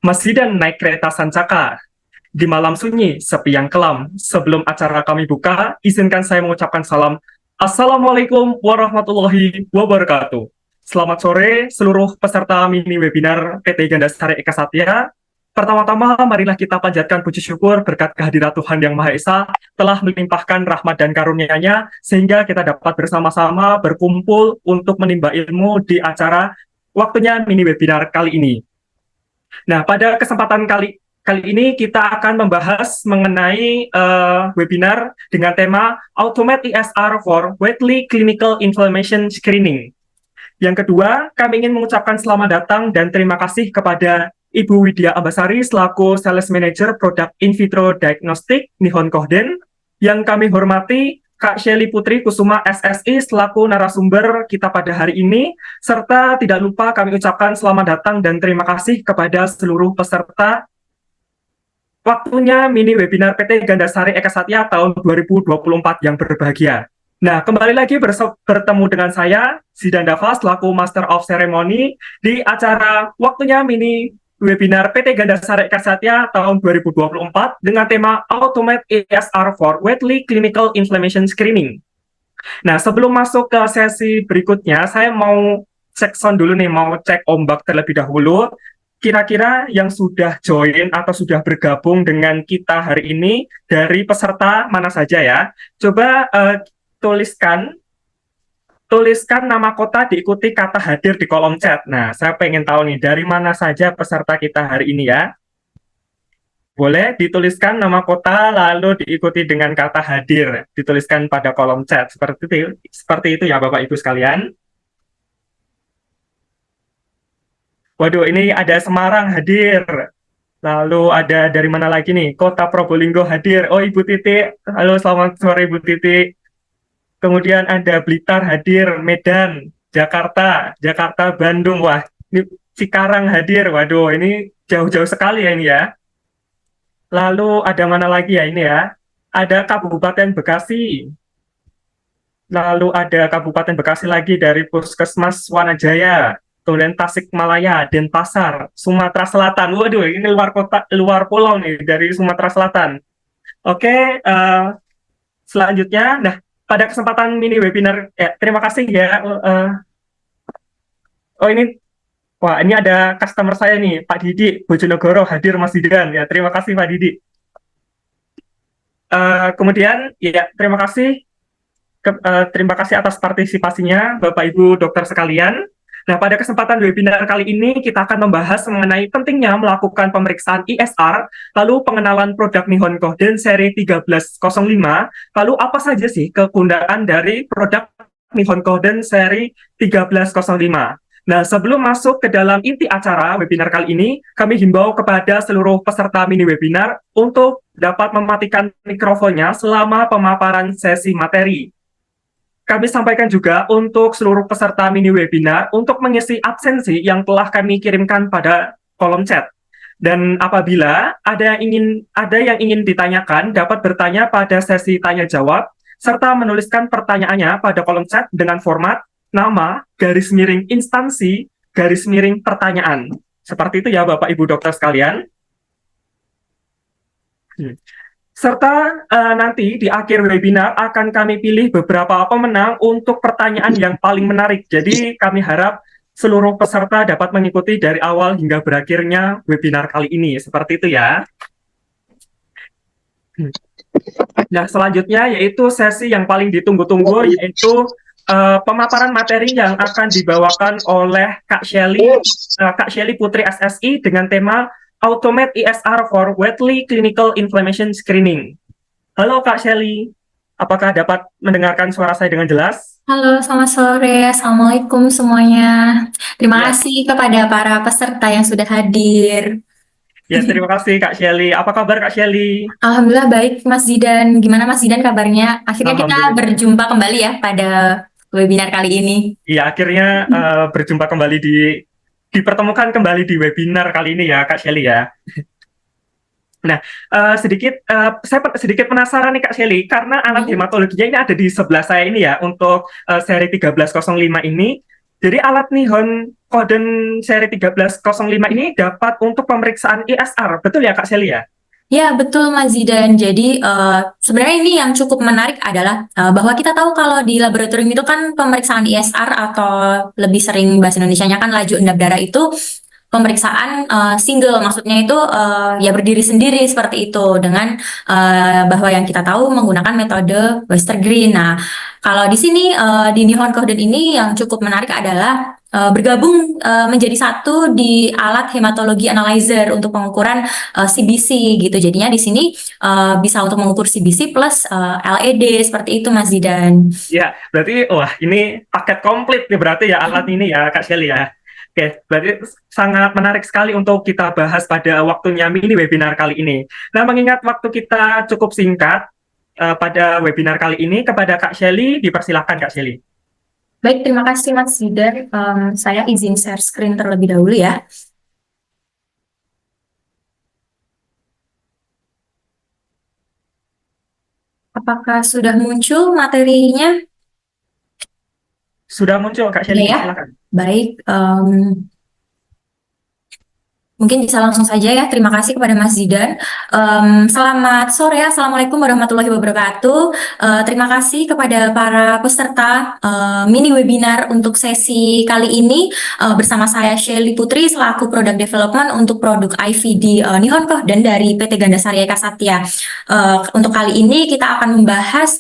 Masih dan naik kereta Sancaka. Di malam sunyi, sepi yang kelam. Sebelum acara kami buka, izinkan saya mengucapkan salam. Assalamualaikum warahmatullahi wabarakatuh. Selamat sore seluruh peserta mini webinar PT Gandasari Eka Satya. Pertama-tama, marilah kita panjatkan puji syukur berkat kehadirat Tuhan Yang Maha Esa telah melimpahkan rahmat dan karunia-Nya sehingga kita dapat bersama-sama berkumpul untuk menimba ilmu di acara waktunya mini webinar kali ini. Nah, pada kesempatan kali kali ini kita akan membahas mengenai webinar dengan tema Automate ESR for Weekly Clinical Inflammation Screening. Yang kedua, kami ingin mengucapkan selamat datang dan terima kasih kepada Ibu Widya Ambasari selaku Sales Manager Produk In Vitro Diagnostic Nihon Kohden. Yang kami hormati Kak Shelly Putri Kusuma SSI selaku narasumber kita pada hari ini, serta tidak lupa kami ucapkan selamat datang dan terima kasih kepada seluruh peserta waktunya mini webinar PT Gandasari Eka Satya tahun 2024 yang berbahagia. Nah, kembali lagi bertemu dengan saya, Zidan Dava, selaku Master of Ceremony di acara waktunya mini webinar PT Gandasari Eka Satya tahun 2024 dengan tema Automate ESR for Weekly Clinical Inflammation Screening. Nah, sebelum masuk ke sesi berikutnya, saya mau cek sound dulu nih, mau cek ombak terlebih dahulu. Kira-kira yang sudah join atau sudah bergabung dengan kita hari ini dari peserta mana saja ya? Coba tuliskan nama kota diikuti kata hadir di kolom chat. Nah, saya pengen tahu nih dari mana saja peserta kita hari ini ya. Boleh dituliskan nama kota lalu diikuti dengan kata hadir, dituliskan pada kolom chat. Seperti itu ya Bapak Ibu sekalian. Waduh, ini ada Semarang hadir. Lalu ada dari mana lagi nih? Kota Probolinggo hadir. Oh, Ibu Titi. Halo, selamat sore Ibu Titi. Kemudian ada Blitar hadir, Medan, Jakarta, Bandung. Wah, ini Cikarang hadir. Waduh, ini jauh-jauh sekali ya ini ya. Lalu ada mana lagi ya ini ya? Ada Kabupaten Bekasi. Lalu ada Kabupaten Bekasi lagi dari Puskesmas Wanajaya. Kemudian Tasikmalaya, Denpasar, Sumatera Selatan. Waduh, ini luar kota, luar pulau nih dari Sumatera Selatan. Oke, selanjutnya, nah pada kesempatan mini webinar, terima kasih ya. Oh ini, wah ini ada customer saya nih, Pak Didi, Bojonegoro hadir Mas Didan. Ya, terima kasih Pak Didi. Kemudian, ya terima kasih atas partisipasinya Bapak Ibu dokter sekalian. Nah, pada kesempatan webinar kali ini kita akan membahas mengenai pentingnya melakukan pemeriksaan ISR, lalu pengenalan produk Nihon Kohden seri 1305, lalu apa saja sih kegunaan dari produk Nihon Kohden seri 1305. Nah, sebelum masuk ke dalam inti acara webinar kali ini, kami himbau kepada seluruh peserta mini webinar untuk dapat mematikan mikrofonnya selama pemaparan sesi materi. Kami sampaikan juga untuk seluruh peserta mini webinar untuk mengisi absensi yang telah kami kirimkan pada kolom chat. Dan apabila ada yang ingin ditanyakan, dapat bertanya pada sesi tanya jawab serta menuliskan pertanyaannya pada kolom chat dengan format nama, garis miring instansi, garis miring pertanyaan. Seperti itu ya Bapak Ibu dokter sekalian. Serta nanti di akhir webinar akan kami pilih beberapa pemenang untuk pertanyaan yang paling menarik. Jadi kami harap seluruh peserta dapat mengikuti dari awal hingga berakhirnya webinar kali ini. Seperti itu ya. Nah, selanjutnya yaitu sesi yang paling ditunggu-tunggu, yaitu pemaparan materi yang akan dibawakan oleh Kak Shelly Putri SSI dengan tema Automate ESR for Weekly Clinical Inflammation Screening. Halo Kak Shelly, apakah dapat mendengarkan suara saya dengan jelas? Halo, selamat sore. Assalamualaikum semuanya. Terima kasih kepada para peserta yang sudah hadir. Ya, terima kasih Kak Shelly. Apa kabar Kak Shelly? Alhamdulillah baik, Mas Zidan. Gimana Mas Zidan kabarnya? Akhirnya kita Alhamdulillah. berjumpa kembali ya pada webinar kali ini. Iya, akhirnya berjumpa kembali dipertemukan kembali di webinar kali ini ya Kak Shelly ya. Nah, saya sedikit penasaran nih Kak Shelly, karena alat hematologinya ini ada di sebelah saya ini ya, untuk seri 1305 ini. Jadi alat Nihon Kohden seri 1305 ini dapat untuk pemeriksaan ISR, betul ya Kak Shelly ya? Ya, betul Mas Zidan. Jadi sebenarnya ini yang cukup menarik adalah bahwa kita tahu kalau di laboratorium itu kan pemeriksaan ISR atau lebih sering bahasa Indonesianya kan laju endap darah itu pemeriksaan single, maksudnya itu ya berdiri sendiri seperti itu dengan bahwa yang kita tahu menggunakan metode Western Green. Nah, kalau di sini di Nihon Kohden ini yang cukup menarik adalah bergabung menjadi satu di alat hematologi analyzer untuk pengukuran CBC gitu. Jadinya di sini bisa untuk mengukur CBC plus LED seperti itu Mas Zidan. Ya, berarti wah ini paket komplit nih berarti ya alat ini ya Kak Shelly ya. Oke, berarti sangat menarik sekali untuk kita bahas pada waktunya mini webinar kali ini. Nah, mengingat waktu kita cukup singkat pada webinar kali ini, kepada Kak Shelly, dipersilahkan Kak Shelly. Baik, terima kasih Mas Zidan. Saya izin share screen terlebih dahulu ya. Apakah sudah muncul materinya? Sudah muncul Kak Shelly, Ya, silakan. baik. Mungkin bisa langsung saja ya. Terima kasih kepada Mas Zidan. Selamat sore, Assalamualaikum warahmatullahi wabarakatuh. Terima kasih kepada para peserta mini webinar untuk sesi kali ini bersama saya Shelly Putri selaku Product Development untuk produk IVD Nihon Kohden dari PT Gandasari Eka Satya. Untuk kali ini kita akan membahas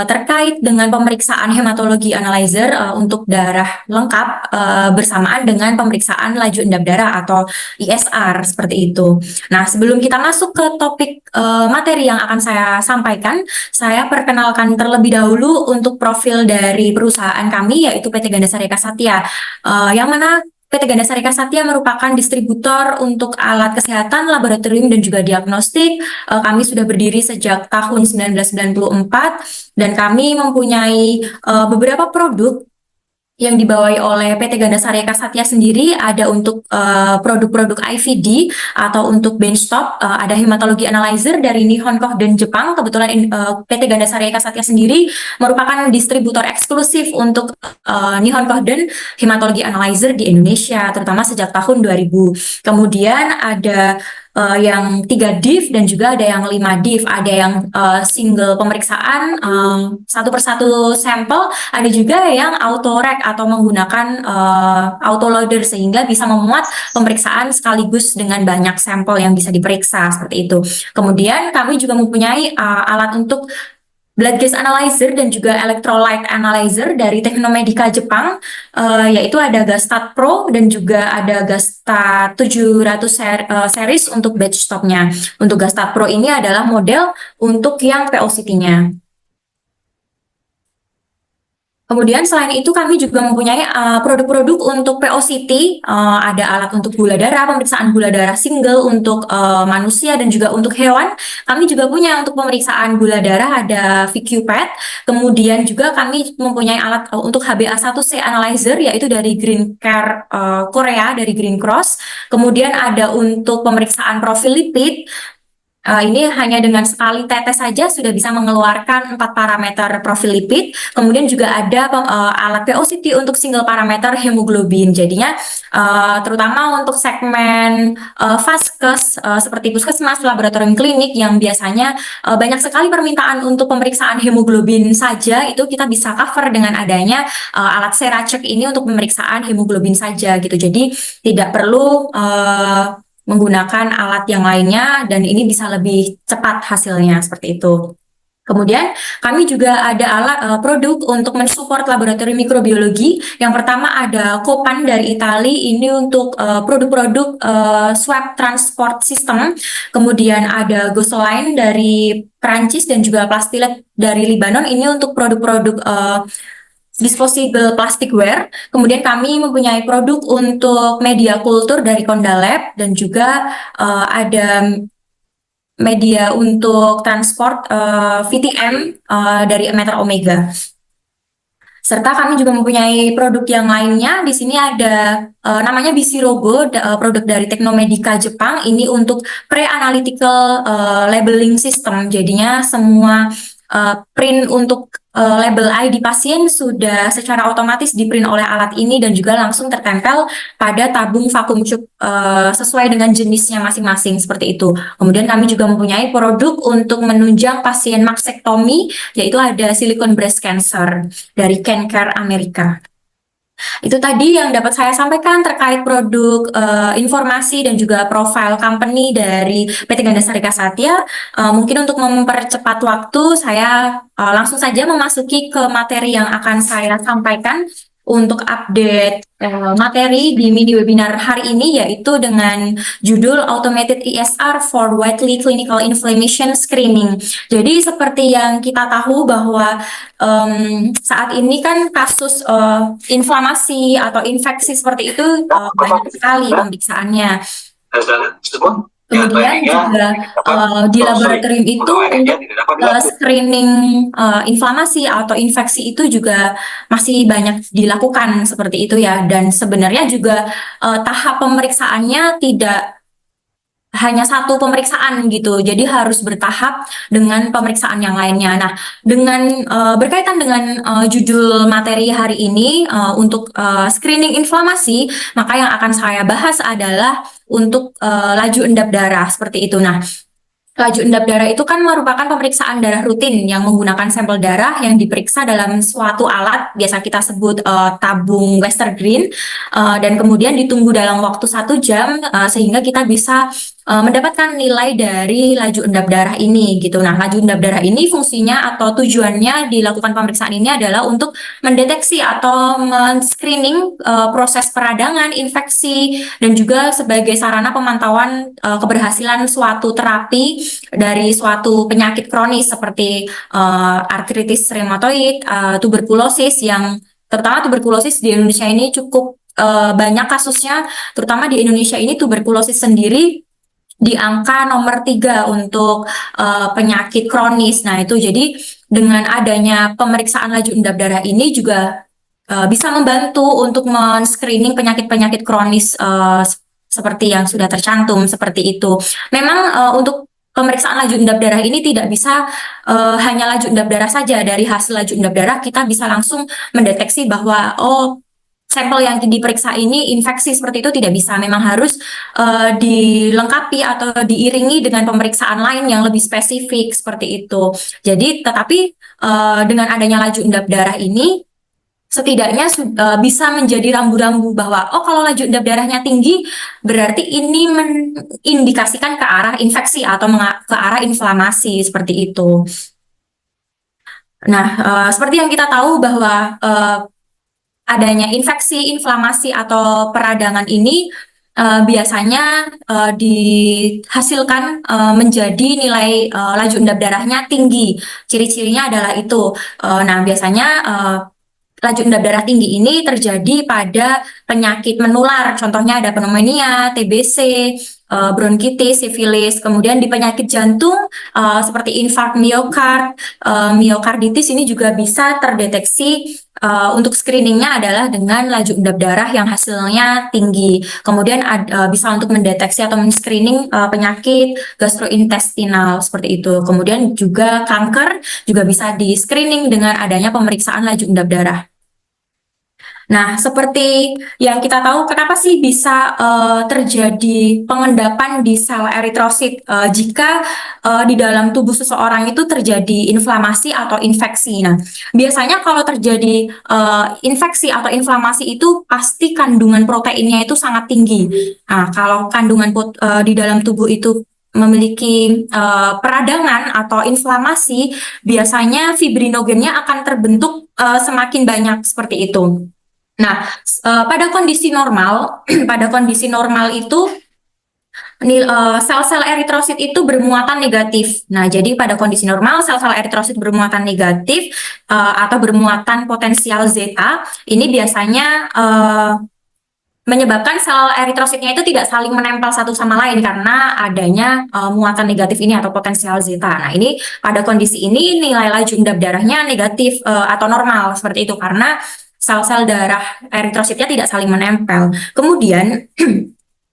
terkait dengan pemeriksaan hematologi analyzer untuk darah lengkap bersamaan dengan pemeriksaan laju endap darah atau ISR seperti itu. Nah, sebelum kita masuk ke topik materi yang akan saya sampaikan, saya perkenalkan terlebih dahulu untuk profil dari perusahaan kami yaitu PT Gandasari Eka Satya, yang mana PT Gandasari Eka Satya merupakan distributor untuk alat kesehatan, laboratorium, dan juga diagnostik. Kami sudah berdiri sejak tahun 1994 dan kami mempunyai beberapa produk yang dibawahi oleh PT Gandasari Eka Satya sendiri. Ada untuk produk-produk IVD atau untuk benchtop, ada hematologi analyzer dari Nihon Kohden Jepang. Kebetulan PT Gandasari Eka Satya sendiri merupakan distributor eksklusif untuk Nihon Kohden hematologi analyzer di Indonesia, terutama sejak tahun 2000. Kemudian ada yang 3 div dan juga ada yang 5 div, ada yang single pemeriksaan satu persatu sampel, ada juga yang auto rack atau menggunakan autoloader sehingga bisa memuat pemeriksaan sekaligus dengan banyak sampel yang bisa diperiksa seperti itu. Kemudian kami juga mempunyai alat untuk blood gas analyzer dan juga electrolyte analyzer dari Technomedica Jepang, yaitu ada Gastat Pro dan juga ada Gastat 700 series untuk batch stopnya. Untuk Gastat Pro ini adalah model untuk yang POCT-nya. Kemudian selain itu kami juga mempunyai produk-produk untuk POCT, ada alat untuk gula darah, pemeriksaan gula darah single untuk manusia dan juga untuk hewan. Kami juga punya untuk pemeriksaan gula darah ada VQ-Pad. Kemudian juga kami mempunyai alat untuk HbA1c analyzer yaitu dari Green Care Korea, dari Green Cross. Kemudian ada untuk pemeriksaan profil lipid. Ini hanya dengan sekali tetes saja sudah bisa mengeluarkan 4 parameter profil lipid. Kemudian juga ada alat POCT untuk single parameter hemoglobin. Jadinya terutama untuk segmen vaskes seperti puskesmas, laboratorium klinik yang biasanya banyak sekali permintaan untuk pemeriksaan hemoglobin saja, itu kita bisa cover dengan adanya alat Seracek ini untuk pemeriksaan hemoglobin saja gitu. Jadi tidak perlu menggunakan alat yang lainnya dan ini bisa lebih cepat hasilnya seperti itu. Kemudian kami juga ada alat produk untuk mensupport laboratorium mikrobiologi. Yang pertama ada Copan dari Italia, ini untuk produk-produk swab transport system. Kemudian ada Gosoline dari Prancis dan juga Plastilet dari Libanon, ini untuk produk-produk disposable plasticware. Kemudian kami mempunyai produk untuk media kultur dari Konda Lab dan juga ada media untuk transport VTM dari Meter Omega. Serta kami juga mempunyai produk yang lainnya. Di sini ada namanya Bisirogo, produk dari Technomedica Jepang. Ini untuk pre-analytical labeling system. Jadinya semua print untuk label ID pasien sudah secara otomatis di-print oleh alat ini dan juga langsung tertempel pada tabung vakum cup sesuai dengan jenisnya masing-masing seperti itu. Kemudian kami juga mempunyai produk untuk menunjang pasien maksektomi, yaitu ada silicone breast cancer dari Cancare Amerika. Itu tadi yang dapat saya sampaikan terkait produk, informasi dan juga profil company dari PT Ganda Sarika Satya. Mungkin untuk mempercepat waktu, saya langsung saja memasuki ke materi yang akan saya sampaikan untuk update materi di mini webinar hari ini, yaitu dengan judul Automated ESR for Widely Clinical Inflammation Screening. Jadi seperti yang kita tahu bahwa saat ini kan kasus inflamasi atau infeksi seperti itu banyak sekali pemeriksaannya. Kemudian juga di laboratorium itu untuk screening inflamasi atau infeksi itu juga masih banyak dilakukan seperti itu ya. Dan sebenarnya juga tahap pemeriksaannya tidak hanya satu pemeriksaan gitu, jadi harus bertahap dengan pemeriksaan yang lainnya. Nah, dengan berkaitan dengan judul materi hari ini untuk screening inflamasi, maka yang akan saya bahas adalah untuk laju endap darah seperti itu. Nah, laju endap darah itu kan merupakan pemeriksaan darah rutin yang menggunakan sampel darah yang diperiksa dalam suatu alat, biasa kita sebut tabung Western Green, dan kemudian ditunggu dalam waktu 1 jam sehingga kita bisa mendapatkan nilai dari laju endap darah ini gitu. Nah, laju endap darah ini fungsinya atau tujuannya dilakukan pemeriksaan ini adalah untuk mendeteksi atau men-screening proses peradangan, infeksi, dan juga sebagai sarana pemantauan keberhasilan suatu terapi dari suatu penyakit kronis seperti artritis reumatoid, tuberkulosis, yang terutama tuberkulosis di Indonesia ini cukup banyak kasusnya, terutama di Indonesia ini tuberkulosis sendiri di angka nomor 3 untuk penyakit kronis. Nah, itu jadi dengan adanya pemeriksaan laju endap darah ini juga bisa membantu untuk men-screening penyakit-penyakit kronis seperti yang sudah tercantum seperti itu. Memang untuk pemeriksaan laju endap darah ini tidak bisa hanya laju endap darah saja. Dari hasil laju endap darah kita bisa langsung mendeteksi bahwa sampel yang diperiksa ini infeksi seperti itu, tidak bisa. Memang harus dilengkapi atau diiringi dengan pemeriksaan lain yang lebih spesifik seperti itu. Jadi tetapi dengan adanya laju endap darah ini setidaknya bisa menjadi rambu-rambu bahwa kalau laju endap darahnya tinggi berarti ini mengindikasikan ke arah infeksi atau ke arah inflamasi seperti itu. Nah, seperti yang kita tahu bahwa adanya infeksi, inflamasi, atau peradangan ini biasanya dihasilkan menjadi nilai laju endap darahnya tinggi. Ciri-cirinya adalah itu. Nah, biasanya laju endap darah tinggi ini terjadi pada penyakit menular, contohnya ada pneumonia, TBC, bronkitis, sifilis. Kemudian di penyakit jantung seperti infark miokard, miokarditis ini juga bisa terdeteksi. Untuk screeningnya adalah dengan laju endap darah yang hasilnya tinggi. Kemudian bisa untuk mendeteksi atau men-screening penyakit gastrointestinal seperti itu. Kemudian juga kanker juga bisa di-screening dengan adanya pemeriksaan laju endap darah. Nah, seperti yang kita tahu, kenapa sih bisa terjadi pengendapan di sel eritrosit jika di dalam tubuh seseorang itu terjadi inflamasi atau infeksi? Nah, biasanya kalau terjadi infeksi atau inflamasi itu pasti kandungan proteinnya itu sangat tinggi. Nah, kalau kandungan di dalam tubuh itu memiliki peradangan atau inflamasi, biasanya fibrinogennya akan terbentuk semakin banyak seperti itu. Nah, pada kondisi normal, pada kondisi normal itu sel-sel eritrosit itu bermuatan negatif. Nah, jadi pada kondisi normal sel-sel eritrosit bermuatan negatif atau bermuatan potensial zeta ini biasanya menyebabkan sel eritrositnya itu tidak saling menempel satu sama lain karena adanya muatan negatif ini atau potensial zeta. Nah, ini pada kondisi ini nilai laju endap darahnya negatif atau normal seperti itu karena sel-sel darah eritrositnya tidak saling menempel. Kemudian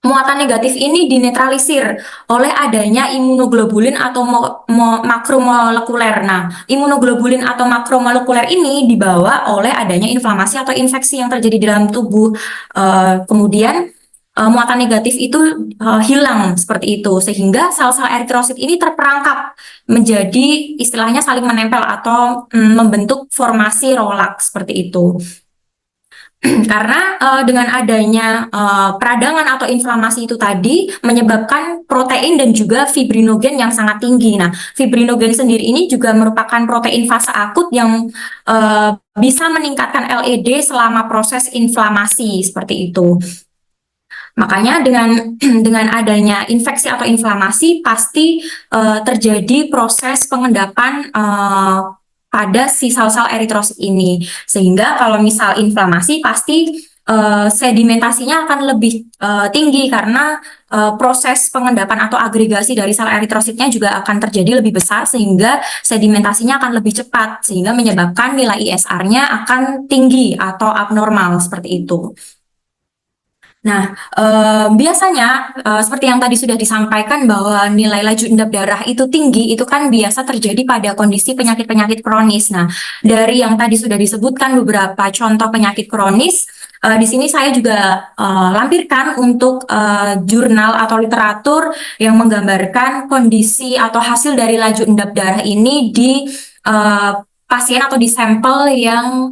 muatan negatif ini dinetralisir oleh adanya imunoglobulin atau makromolekuler. Nah, imunoglobulin atau makromolekuler ini dibawa oleh adanya inflamasi atau infeksi yang terjadi di dalam tubuh. Kemudian muatan negatif itu hilang seperti itu, sehingga sel-sel eritrosit ini terperangkap menjadi istilahnya saling menempel atau membentuk formasi rolak seperti itu. Karena dengan adanya peradangan atau inflamasi itu tadi menyebabkan protein dan juga fibrinogen yang sangat tinggi. Nah, fibrinogen sendiri ini juga merupakan protein fase akut yang bisa meningkatkan LED selama proses inflamasi seperti itu. Makanya dengan dengan adanya infeksi atau inflamasi pasti terjadi proses pengendapan pada si sel-sel eritrosit ini. Sehingga kalau misal inflamasi pasti sedimentasinya akan lebih tinggi karena proses pengendapan atau agregasi dari sel eritrositnya juga akan terjadi lebih besar sehingga sedimentasinya akan lebih cepat sehingga menyebabkan nilai ISR-nya akan tinggi atau abnormal seperti itu. Nah, biasanya seperti yang tadi sudah disampaikan bahwa nilai laju endap darah itu tinggi, itu kan biasa terjadi pada kondisi penyakit-penyakit kronis. Nah, dari yang tadi sudah disebutkan beberapa contoh penyakit kronis, di sini saya juga lampirkan untuk jurnal atau literatur yang menggambarkan kondisi atau hasil dari laju endap darah ini di pasien atau di sampel yang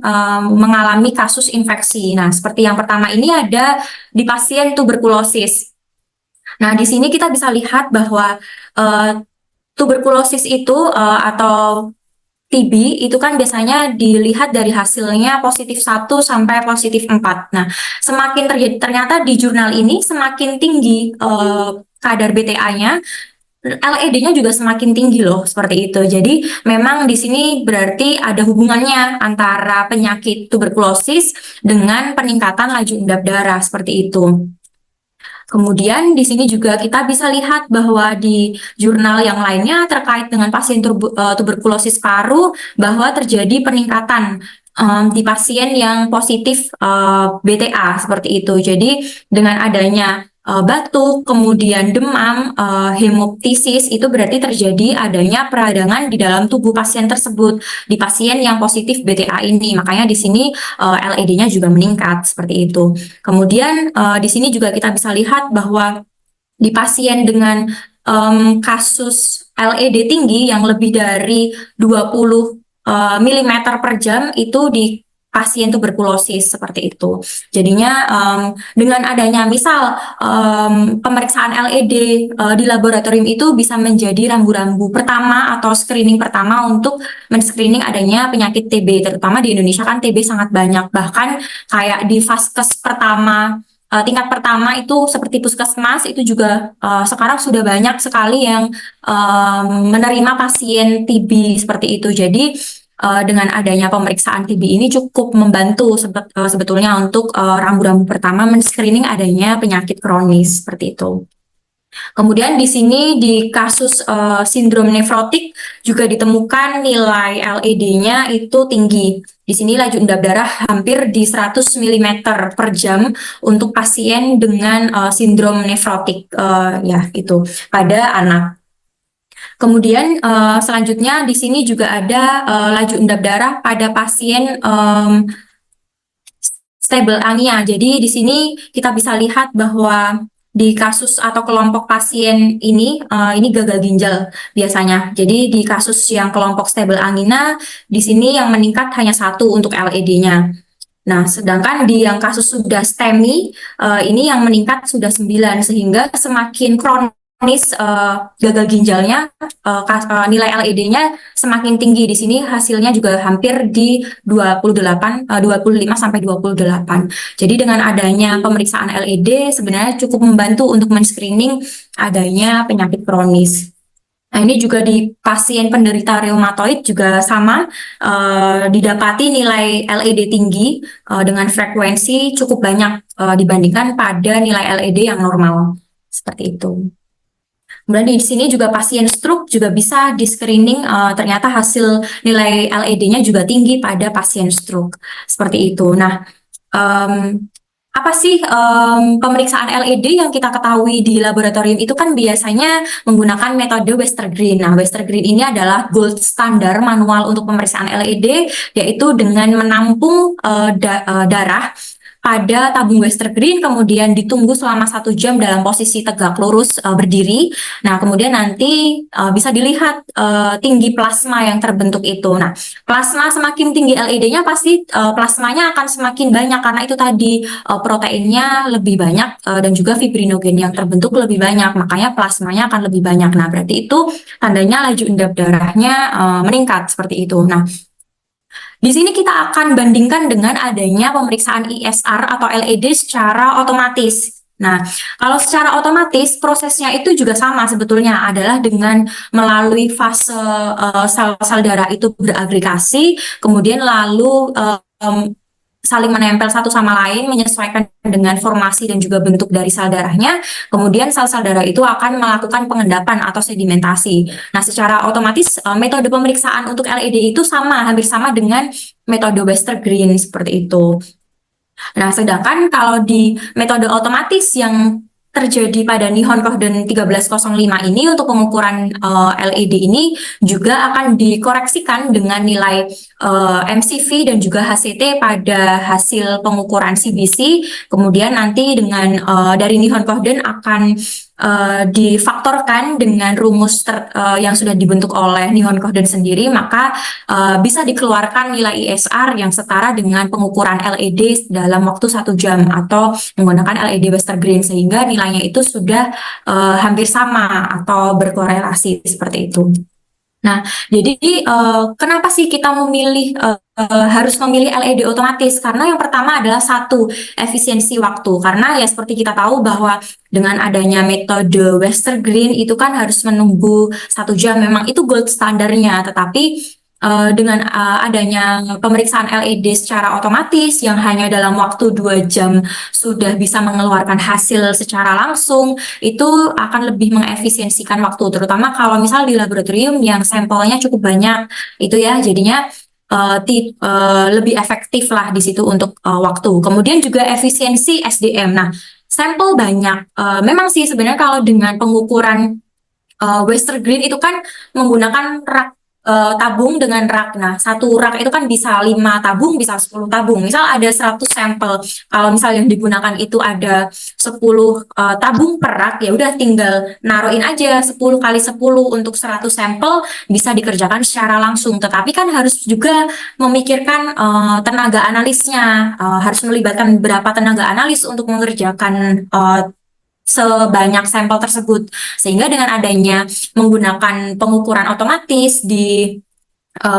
mengalami kasus infeksi. Nah, seperti yang pertama ini ada di pasien tuberkulosis. Nah, di sini kita bisa lihat bahwa tuberkulosis itu atau TB itu kan biasanya dilihat dari hasilnya positif 1 sampai positif 4. Nah, semakin ternyata di jurnal ini semakin tinggi kadar BTA-nya, LED-nya juga semakin tinggi loh, seperti itu. Jadi memang di sini berarti ada hubungannya antara penyakit tuberkulosis dengan peningkatan laju endap darah, seperti itu. Kemudian di sini juga kita bisa lihat bahwa di jurnal yang lainnya terkait dengan pasien tuberkulosis paru bahwa terjadi peningkatan di pasien yang positif BTA seperti itu. Jadi dengan adanya batuk, kemudian demam, hemoptisis itu berarti terjadi adanya peradangan di dalam tubuh pasien tersebut di pasien yang positif BTA ini. Makanya di sini LED-nya juga meningkat seperti itu. Kemudian di sini juga kita bisa lihat bahwa di pasien dengan kasus LED tinggi yang lebih dari 20 mm per jam itu di pasien tuberkulosis seperti itu. Jadinya dengan adanya misal pemeriksaan LED di laboratorium itu bisa menjadi rambu-rambu pertama atau screening pertama untuk men-screening adanya penyakit TB, terutama di Indonesia kan TB sangat banyak, bahkan kayak di vaskes pertama tingkat pertama itu seperti puskesmas itu juga sekarang sudah banyak sekali yang menerima pasien TB seperti itu. Jadi dengan adanya pemeriksaan TB ini cukup membantu sebetulnya untuk rambu-rambu pertama men-screening adanya penyakit kronis seperti itu. Kemudian di sini di kasus sindrom nefrotik juga ditemukan nilai LED-nya itu tinggi. Di sini laju endap darah hampir di 100 mm per jam untuk pasien dengan sindrom nefrotik ya itu pada anak. Kemudian selanjutnya di sini juga ada laju endap darah pada pasien stable anemia. Jadi di sini kita bisa lihat bahwa di kasus atau kelompok pasien ini gagal ginjal biasanya. Jadi di kasus yang kelompok stable angina di sini yang meningkat hanya 1 untuk LED-nya. Nah, sedangkan di yang kasus sudah STEMI ini yang meningkat sudah 9 sehingga semakin kronis gagal ginjalnya nilai LED-nya semakin tinggi. Di sini hasilnya juga hampir di 25 sampai 28. Jadi dengan adanya pemeriksaan LED sebenarnya cukup membantu untuk men-screening adanya penyakit kronis. Nah, ini juga di pasien penderita reumatoid juga sama, didapati nilai LED tinggi dengan frekuensi cukup banyak dibandingkan pada nilai LED yang normal. Seperti itu. Kemudian di sini juga pasien stroke juga bisa di screening, ternyata hasil nilai LED-nya juga tinggi pada pasien stroke. Seperti itu. Nah, apa sih pemeriksaan LED yang kita ketahui di laboratorium itu kan biasanya menggunakan metode Westergreen. Nah, Westergreen ini adalah gold standar manual untuk pemeriksaan LED, yaitu dengan menampung darah pada tabung Westergreen, kemudian ditunggu selama 1 jam dalam posisi tegak lurus berdiri. Nah, kemudian nanti bisa dilihat tinggi plasma yang terbentuk itu. Nah, plasma semakin tinggi LED-nya pasti plasmanya akan semakin banyak karena itu tadi proteinnya lebih banyak dan juga fibrinogen yang terbentuk lebih banyak, makanya plasmanya akan lebih banyak. Nah, berarti itu tandanya laju endap darahnya meningkat seperti itu. Nah, di sini kita akan bandingkan dengan adanya pemeriksaan ISR atau LED secara otomatis. Nah, kalau secara otomatis prosesnya itu juga sama sebetulnya, adalah dengan melalui fase sel-sel darah itu beragregasi, kemudian lalu saling menempel satu sama lain menyesuaikan dengan formasi dan juga bentuk dari sel darahnya. Kemudian sel-sel darah itu akan melakukan pengendapan atau sedimentasi. Nah, secara otomatis metode pemeriksaan untuk LED itu sama, hampir sama dengan metode Westergreen seperti itu. Nah, sedangkan kalau di metode otomatis yang terjadi pada Nihon Kohden 1305 ini untuk pengukuran LED ini juga akan dikoreksikan dengan nilai MCV dan juga HCT pada hasil pengukuran CBC. Kemudian nanti dengan dari Nihon Kohden akan difaktorkan dengan rumus yang sudah dibentuk oleh Nihon Kohden sendiri, maka bisa dikeluarkan nilai ISR yang setara dengan pengukuran LED dalam waktu 1 jam atau menggunakan LED Westergreen, sehingga nilainya itu sudah hampir sama atau berkorelasi seperti itu. Nah, jadi kenapa sih kita memilih harus memilih LED otomatis? Karena yang pertama adalah satu, efisiensi waktu. Karena ya seperti kita tahu bahwa dengan adanya metode Westergreen itu kan harus menunggu 1 jam. Memang itu gold standarnya, tetapi dengan adanya pemeriksaan LED secara otomatis yang hanya dalam waktu 2 jam sudah bisa mengeluarkan hasil secara langsung, itu akan lebih mengefisiensikan waktu, terutama kalau misal di laboratorium yang sampelnya cukup banyak, itu ya jadinya lebih efektif lah di situ untuk waktu. Kemudian juga efisiensi SDM. Nah, sampel banyak. Memang sih sebenarnya kalau dengan pengukuran Westergreen itu kan menggunakan rak tabung dengan rak. Nah, satu rak itu kan bisa 5 tabung, bisa 10 tabung. Misal ada 100 sampel. Kalau misal yang digunakan itu ada 10 tabung per rak, ya udah tinggal naruhin aja 10 kali 10 untuk 100 sampel bisa dikerjakan secara langsung. Tetapi kan harus juga memikirkan tenaga analisnya. Harus melibatkan beberapa tenaga analis untuk mengerjakan sebanyak sampel tersebut, sehingga dengan adanya menggunakan pengukuran otomatis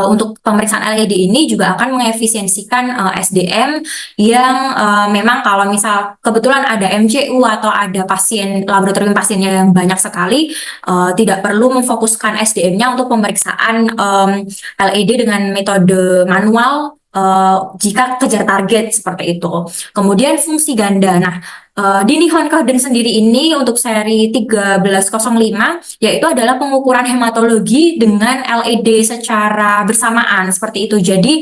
untuk pemeriksaan LED ini juga akan mengefisiensikan SDM yang memang kalau misal kebetulan ada MCU atau ada laboratorium pasiennya yang banyak sekali, tidak perlu memfokuskan SDM-nya untuk pemeriksaan LED dengan metode manual jika kejar target seperti itu. Kemudian fungsi ganda. Nah, di Nihon Kohden sendiri ini untuk seri 1305 yaitu adalah pengukuran hematologi dengan LED secara bersamaan seperti itu. Jadi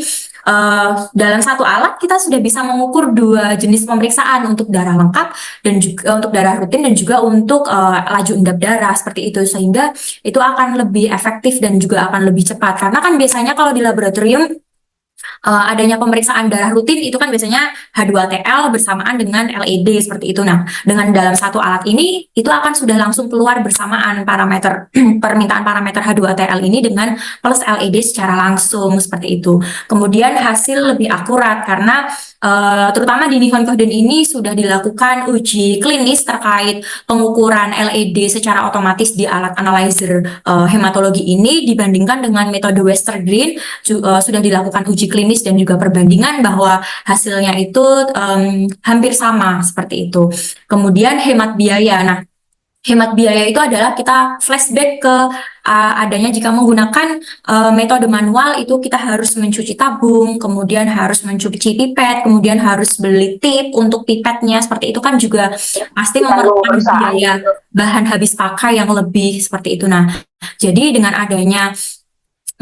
dalam satu alat kita sudah bisa mengukur 2 jenis pemeriksaan, untuk darah lengkap dan juga untuk darah rutin dan juga untuk laju endap darah seperti itu, sehingga itu akan lebih efektif dan juga akan lebih cepat. Karena kan biasanya kalau di laboratorium adanya pemeriksaan darah rutin itu kan biasanya H2TL bersamaan dengan LED seperti itu. Nah, dengan dalam satu alat ini itu akan sudah langsung keluar bersamaan parameter permintaan parameter H2TL ini dengan plus LED secara langsung seperti itu. Kemudian hasil lebih akurat karena terutama di Nihon Kohden ini sudah dilakukan uji klinis terkait pengukuran LED secara otomatis di alat analyzer hematologi ini dibandingkan dengan metode Westergreen. Sudah dilakukan uji klinis dan juga perbandingan bahwa hasilnya itu hampir sama seperti itu. Kemudian hemat biaya. Nah, hemat biaya itu adalah kita flashback ke adanya jika menggunakan metode manual itu kita harus mencuci tabung, kemudian harus mencuci pipet, kemudian harus beli tip untuk pipetnya, seperti itu kan juga pasti memerlukan biaya bahan habis pakai yang lebih seperti itu. Nah, jadi dengan adanya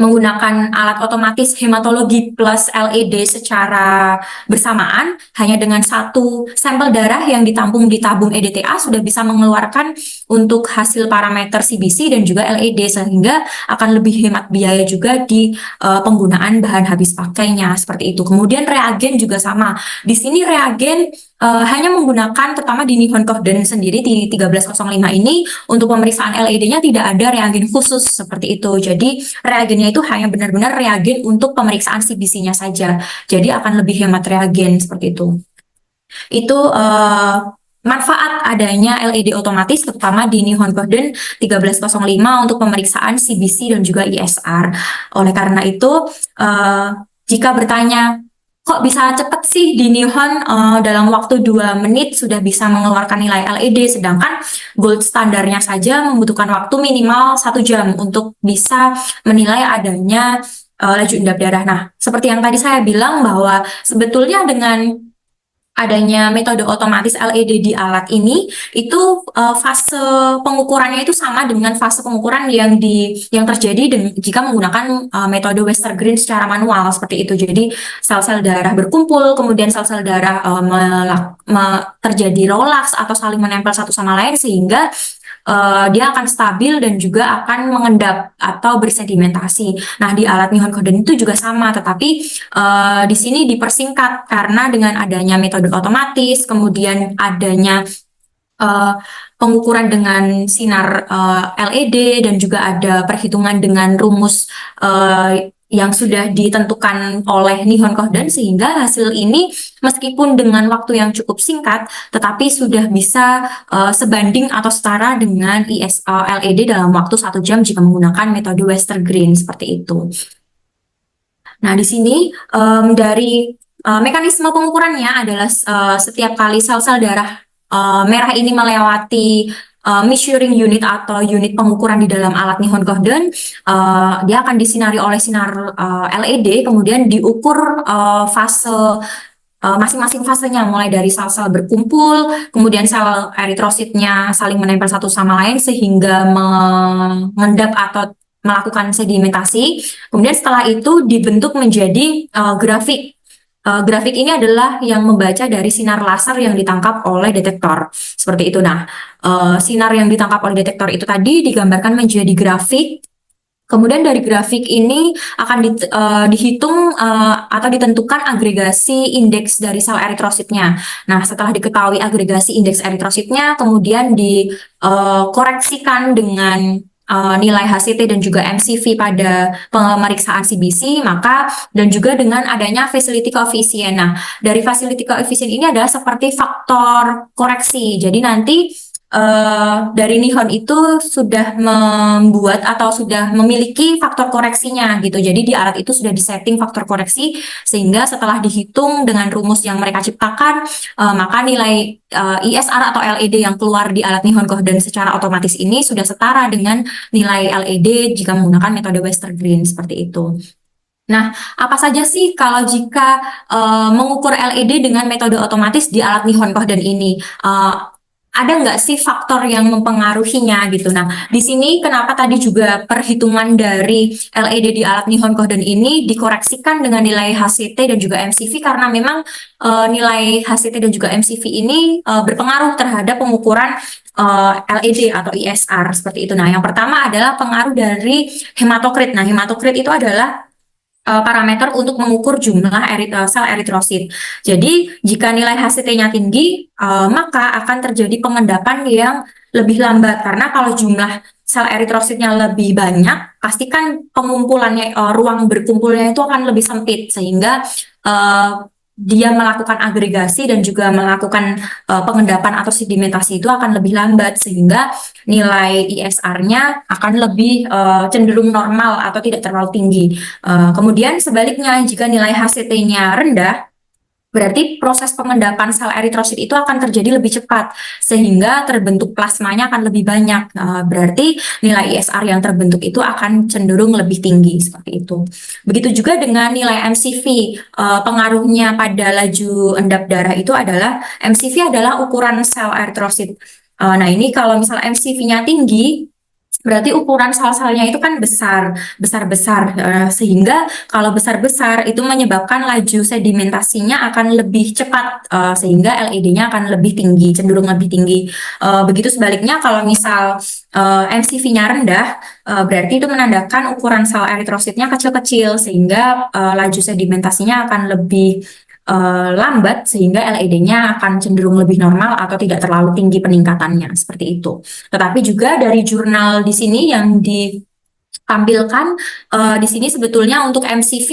menggunakan alat otomatis hematologi plus LED secara bersamaan, hanya dengan satu sampel darah yang ditampung di tabung EDTA sudah bisa mengeluarkan untuk hasil parameter CBC dan juga LED, sehingga akan lebih hemat biaya juga di penggunaan bahan habis pakainya seperti itu. Kemudian reagen juga sama. Di sini reagen hanya menggunakan, terutama di Nihon Kohden sendiri di 1305 ini, untuk pemeriksaan LED-nya tidak ada reagen khusus seperti itu. Jadi reagennya itu hanya benar-benar reagen untuk pemeriksaan CBC-nya saja. Jadi akan lebih hemat reagen seperti itu. Itu manfaat adanya LED otomatis, terutama di Nihon Kohden 1305 untuk pemeriksaan CBC dan juga ISR. Oleh karena itu, jika bertanya, kok bisa cepat sih di Nihon dalam waktu 2 menit sudah bisa mengeluarkan nilai LED, sedangkan gold standarnya saja membutuhkan waktu minimal 1 jam untuk bisa menilai adanya laju endap darah. Nah, seperti yang tadi saya bilang bahwa sebetulnya dengan adanya metode otomatis LED di alat ini, itu fase pengukurannya itu sama dengan fase pengukuran yang terjadi jika menggunakan metode Westergren secara manual seperti itu. Jadi sel-sel darah berkumpul, kemudian sel-sel darah terjadi relaks atau saling menempel satu sama lain, sehingga dia akan stabil dan juga akan mengendap atau bersedimentasi. Nah, di alat Nihon Kohden itu juga sama, tetapi di sini dipersingkat karena dengan adanya metode otomatis, kemudian adanya pengukuran dengan sinar LED, dan juga ada perhitungan dengan rumus yang sudah ditentukan oleh Nihon Kohden, sehingga hasil ini meskipun dengan waktu yang cukup singkat, tetapi sudah bisa sebanding atau setara dengan LED dalam waktu 1 jam jika menggunakan metode Westergren seperti itu. Nah, di sini dari mekanisme pengukurannya adalah setiap kali sel-sel darah merah ini melewati measuring unit atau unit pengukuran di dalam alat Nihon Kohden, dia akan disinari oleh sinar LED, kemudian diukur fase masing-masing fasenya, mulai dari sel-sel berkumpul, kemudian sel eritrositnya saling menempel satu sama lain sehingga mengendap atau melakukan sedimentasi. Kemudian setelah itu dibentuk menjadi grafik. Grafik ini adalah yang membaca dari sinar laser yang ditangkap oleh detektor. Seperti itu. Nah, sinar yang ditangkap oleh detektor itu tadi digambarkan menjadi grafik. Kemudian dari grafik ini akan dihitung atau ditentukan agregasi indeks dari sel eritrositnya. Nah, setelah diketahui agregasi indeks eritrositnya, kemudian dikoreksikan dengan nilai HCT dan juga MCV pada pemeriksaan CBC, dan juga dengan adanya facility coefficient. Nah, dari facility coefficient ini adalah seperti faktor koreksi. Jadi nanti dari Nihon itu sudah membuat atau sudah memiliki faktor koreksinya gitu. Jadi di alat itu sudah disetting faktor koreksi, sehingga setelah dihitung dengan rumus yang mereka ciptakan, maka nilai ISR atau LED yang keluar di alat Nihon Kohden secara otomatis ini sudah setara dengan nilai LED jika menggunakan metode Westergren seperti itu. Nah, apa saja sih kalau jika mengukur LED dengan metode otomatis di alat Nihon Kohden ini? Ada nggak sih faktor yang mempengaruhinya gitu? Nah, di sini kenapa tadi juga perhitungan dari LED di alat Nihon Kohden ini dikoreksikan dengan nilai HCT dan juga MCV, karena memang nilai HCT dan juga MCV ini berpengaruh terhadap pengukuran LED atau ISR seperti itu. Nah, yang pertama adalah pengaruh dari hematokrit. Nah, hematokrit itu adalah parameter untuk mengukur jumlah sel eritrosit. Jadi jika nilai HCT-nya tinggi, maka akan terjadi pengendapan yang lebih lambat, karena kalau jumlah sel eritrositnya lebih banyak, pastikan pengumpulannya, ruang berkumpulnya itu akan lebih sempit, sehingga dia melakukan agregasi dan juga melakukan pengendapan atau sedimentasi itu akan lebih lambat, sehingga nilai ISR-nya akan lebih cenderung normal atau tidak terlalu tinggi. Kemudian sebaliknya, jika nilai HCT-nya rendah, berarti proses pengendapan sel eritrosit itu akan terjadi lebih cepat, sehingga terbentuk plasmanya akan lebih banyak. Berarti nilai ISR yang terbentuk itu akan cenderung lebih tinggi, seperti itu. Begitu juga dengan nilai MCV. Pengaruhnya pada laju endap darah itu adalah, MCV adalah ukuran sel eritrosit. Nah, ini kalau misalnya MCV-nya tinggi, berarti ukuran sel-selnya itu kan besar-besar, sehingga kalau besar-besar itu menyebabkan laju sedimentasinya akan lebih cepat, sehingga LED-nya akan lebih tinggi, cenderung lebih tinggi. Begitu sebaliknya kalau misal MCV-nya rendah, berarti itu menandakan ukuran sel eritrositnya kecil-kecil, sehingga laju sedimentasinya akan lebih lambat, sehingga LED-nya akan cenderung lebih normal atau tidak terlalu tinggi peningkatannya, seperti itu. Tetapi juga dari jurnal di sini yang ditampilkan, di sini sebetulnya untuk MCV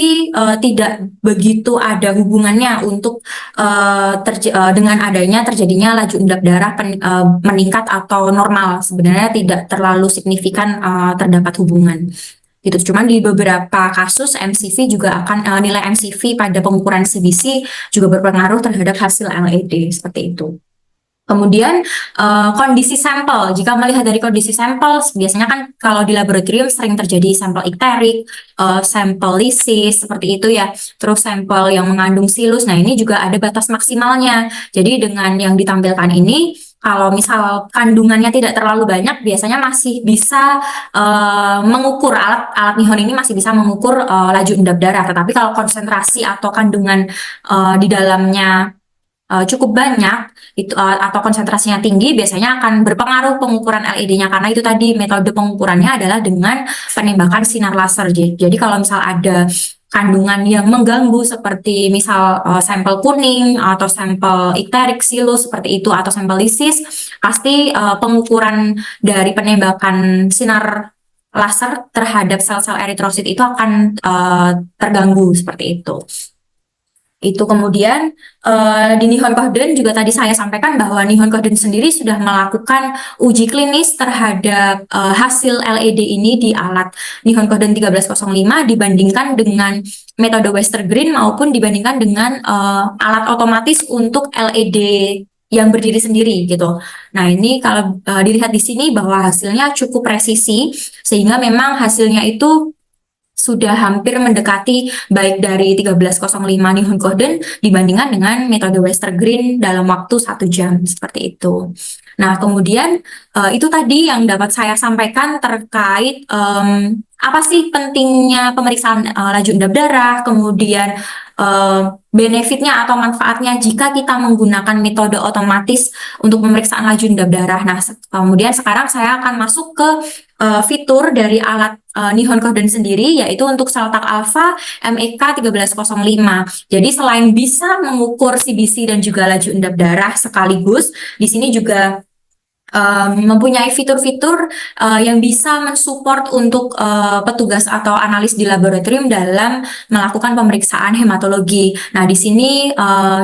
tidak begitu ada hubungannya untuk dengan adanya terjadinya laju endap darah meningkat atau normal. Sebenarnya tidak terlalu signifikan terdapat hubungan. Gitu. Cuman di beberapa kasus MCV juga akan nilai MCV pada pengukuran CBC juga berpengaruh terhadap hasil LED, seperti itu. Kemudian kondisi sampel, jika melihat dari kondisi sampel, biasanya kan kalau di laboratorium sering terjadi sampel ikterik, sampel lisis, seperti itu ya. Terus sampel yang mengandung silus, nah ini juga ada batas maksimalnya. Jadi dengan yang ditampilkan ini, kalau misal kandungannya tidak terlalu banyak, biasanya masih bisa mengukur, alat nihon ini masih bisa mengukur laju endap darah. Tetapi kalau konsentrasi atau kandungan di dalamnya cukup banyak itu atau konsentrasinya tinggi, biasanya akan berpengaruh pengukuran LED-nya, karena itu tadi metode pengukurannya adalah dengan penembakan sinar laser. Jadi kalau misal ada kandungan yang mengganggu seperti misal sampel kuning atau sampel ikterik silus seperti itu atau sampel lisis, pasti pengukuran dari penembakan sinar laser terhadap sel-sel eritrosit itu akan terganggu, seperti itu. Itu kemudian di Nihon Kohden juga tadi saya sampaikan bahwa Nihon Kohden sendiri sudah melakukan uji klinis terhadap hasil LED ini di alat Nihon Kohden 1305 dibandingkan dengan metode Western Green maupun dibandingkan dengan alat otomatis untuk LED yang berdiri sendiri gitu. Nah, ini kalau dilihat di sini bahwa hasilnya cukup presisi, sehingga memang hasilnya itu sudah hampir mendekati baik dari 1305 Nihon Kohden dibandingkan dengan metode Western Green dalam waktu 1 jam, seperti itu. Nah, kemudian itu tadi yang dapat saya sampaikan terkait apa sih pentingnya pemeriksaan laju endap darah, kemudian benefitnya atau manfaatnya jika kita menggunakan metode otomatis untuk pemeriksaan laju endap darah. Nah, kemudian sekarang saya akan masuk ke fitur dari alat Nihon Kohden sendiri, yaitu untuk Celtak Alpha MEK 1305. Jadi selain bisa mengukur CBC dan juga laju endap darah sekaligus, di sini juga mempunyai fitur-fitur yang bisa mensupport untuk petugas atau analis di laboratorium dalam melakukan pemeriksaan hematologi. Nah, di sini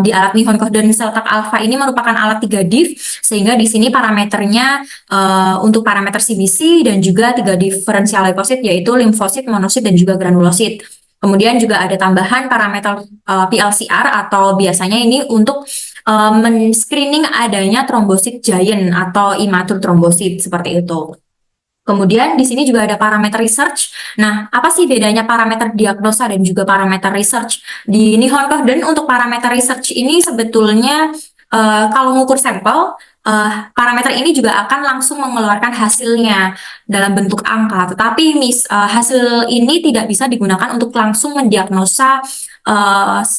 di alat Nihon Kohden Celtak Alpha ini merupakan alat 3 div, sehingga di sini parameternya untuk parameter CBC dan juga 3 diferensial leukosit, yaitu limfosit, monosit, dan juga granulosit. Kemudian juga ada tambahan parameter PLCR atau biasanya ini untuk men-screening adanya trombosit giant atau imatur trombosit, seperti itu. Kemudian di sini juga ada parameter research. Nah, apa sih bedanya parameter diagnosa dan juga parameter research? Di Nihon Kohden untuk parameter research ini sebetulnya kalau mengukur sampel, parameter ini juga akan langsung mengeluarkan hasilnya dalam bentuk angka. Tetapi hasil ini tidak bisa digunakan untuk langsung mendiagnosa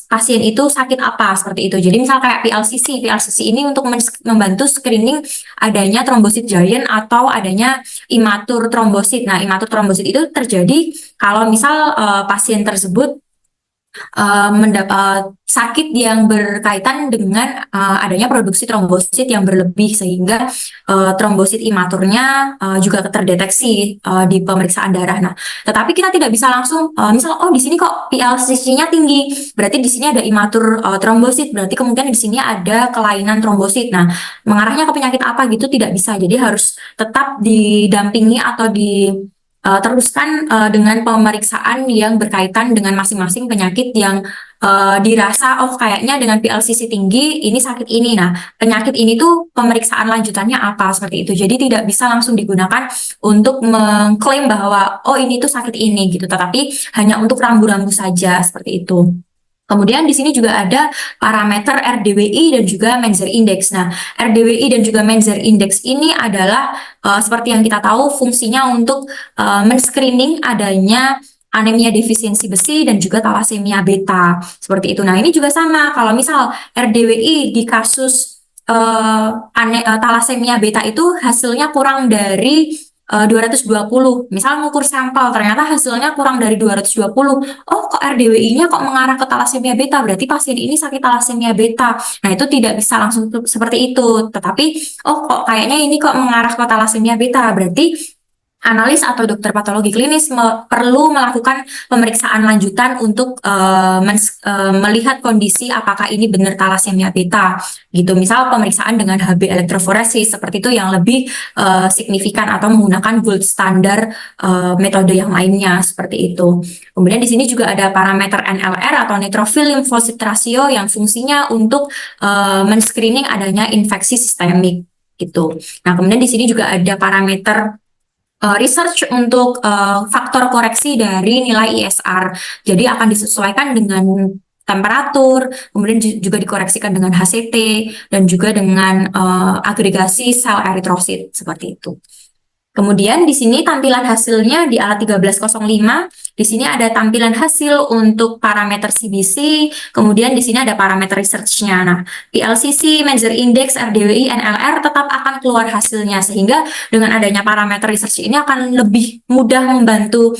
pasien itu sakit apa, seperti itu. Jadi misal kayak PLCC ini untuk membantu screening adanya trombosit giant atau adanya imatur trombosit. Nah, imatur trombosit itu terjadi kalau misal pasien tersebut sakit yang berkaitan dengan adanya produksi trombosit yang berlebih, sehingga trombosit imaturnya juga terdeteksi di pemeriksaan darah. Nah, tetapi kita tidak bisa langsung misal di sini kok PLCC-nya tinggi, berarti di sini ada imatur trombosit, berarti kemungkinan di sini ada kelainan trombosit. Nah, mengarahnya ke penyakit apa gitu tidak bisa. Jadi harus tetap didampingi atau teruskan dengan pemeriksaan yang berkaitan dengan masing-masing penyakit yang dirasa kayaknya dengan PLCC tinggi ini sakit ini. Nah, penyakit ini tuh pemeriksaan lanjutannya apa, seperti itu. Jadi tidak bisa langsung digunakan untuk mengklaim bahwa ini tuh sakit ini gitu, tetapi hanya untuk rambu-rambu saja, seperti itu. Kemudian di sini juga ada parameter RDWI dan juga Menzer Index. Nah, RDWI dan juga Menzer Index ini adalah seperti yang kita tahu fungsinya untuk men-screening adanya anemia defisiensi besi dan juga talasemia beta. Seperti itu. Nah, ini juga sama. Kalau misal RDWI di kasus talasemia beta itu hasilnya kurang dari 220. Misal mengukur sampel, ternyata hasilnya kurang dari 220. Oh, kok RDWI-nya kok mengarah ke talasemia beta? Berarti pasien ini sakit talasemia beta. Nah, itu tidak bisa langsung seperti itu. Tetapi, oh kok kayaknya ini kok mengarah ke talasemia beta. Berarti analis atau dokter patologi klinis perlu melakukan pemeriksaan lanjutan untuk melihat kondisi apakah ini benar talasemia beta gitu. Misal pemeriksaan dengan HB elektroforesis seperti itu yang lebih signifikan atau menggunakan gold standar metode yang lainnya seperti itu. Kemudian di sini juga ada parameter NLR atau neutrophil lymphocyte ratio yang fungsinya untuk men-screening adanya infeksi sistemik gitu. Nah, kemudian di sini juga ada parameter research untuk faktor koreksi dari nilai ISR. Jadi akan disesuaikan dengan temperatur, kemudian juga dikoreksikan dengan HCT dan juga dengan agregasi sel eritrosit seperti itu. Kemudian di sini tampilan hasilnya di alat 1305. Di sini ada tampilan hasil untuk parameter CBC, kemudian di sini ada parameter research-nya. Nah, PLCC, Menzer Index, RDWI, NLR tetap akan keluar hasilnya, sehingga dengan adanya parameter research ini akan lebih mudah membantu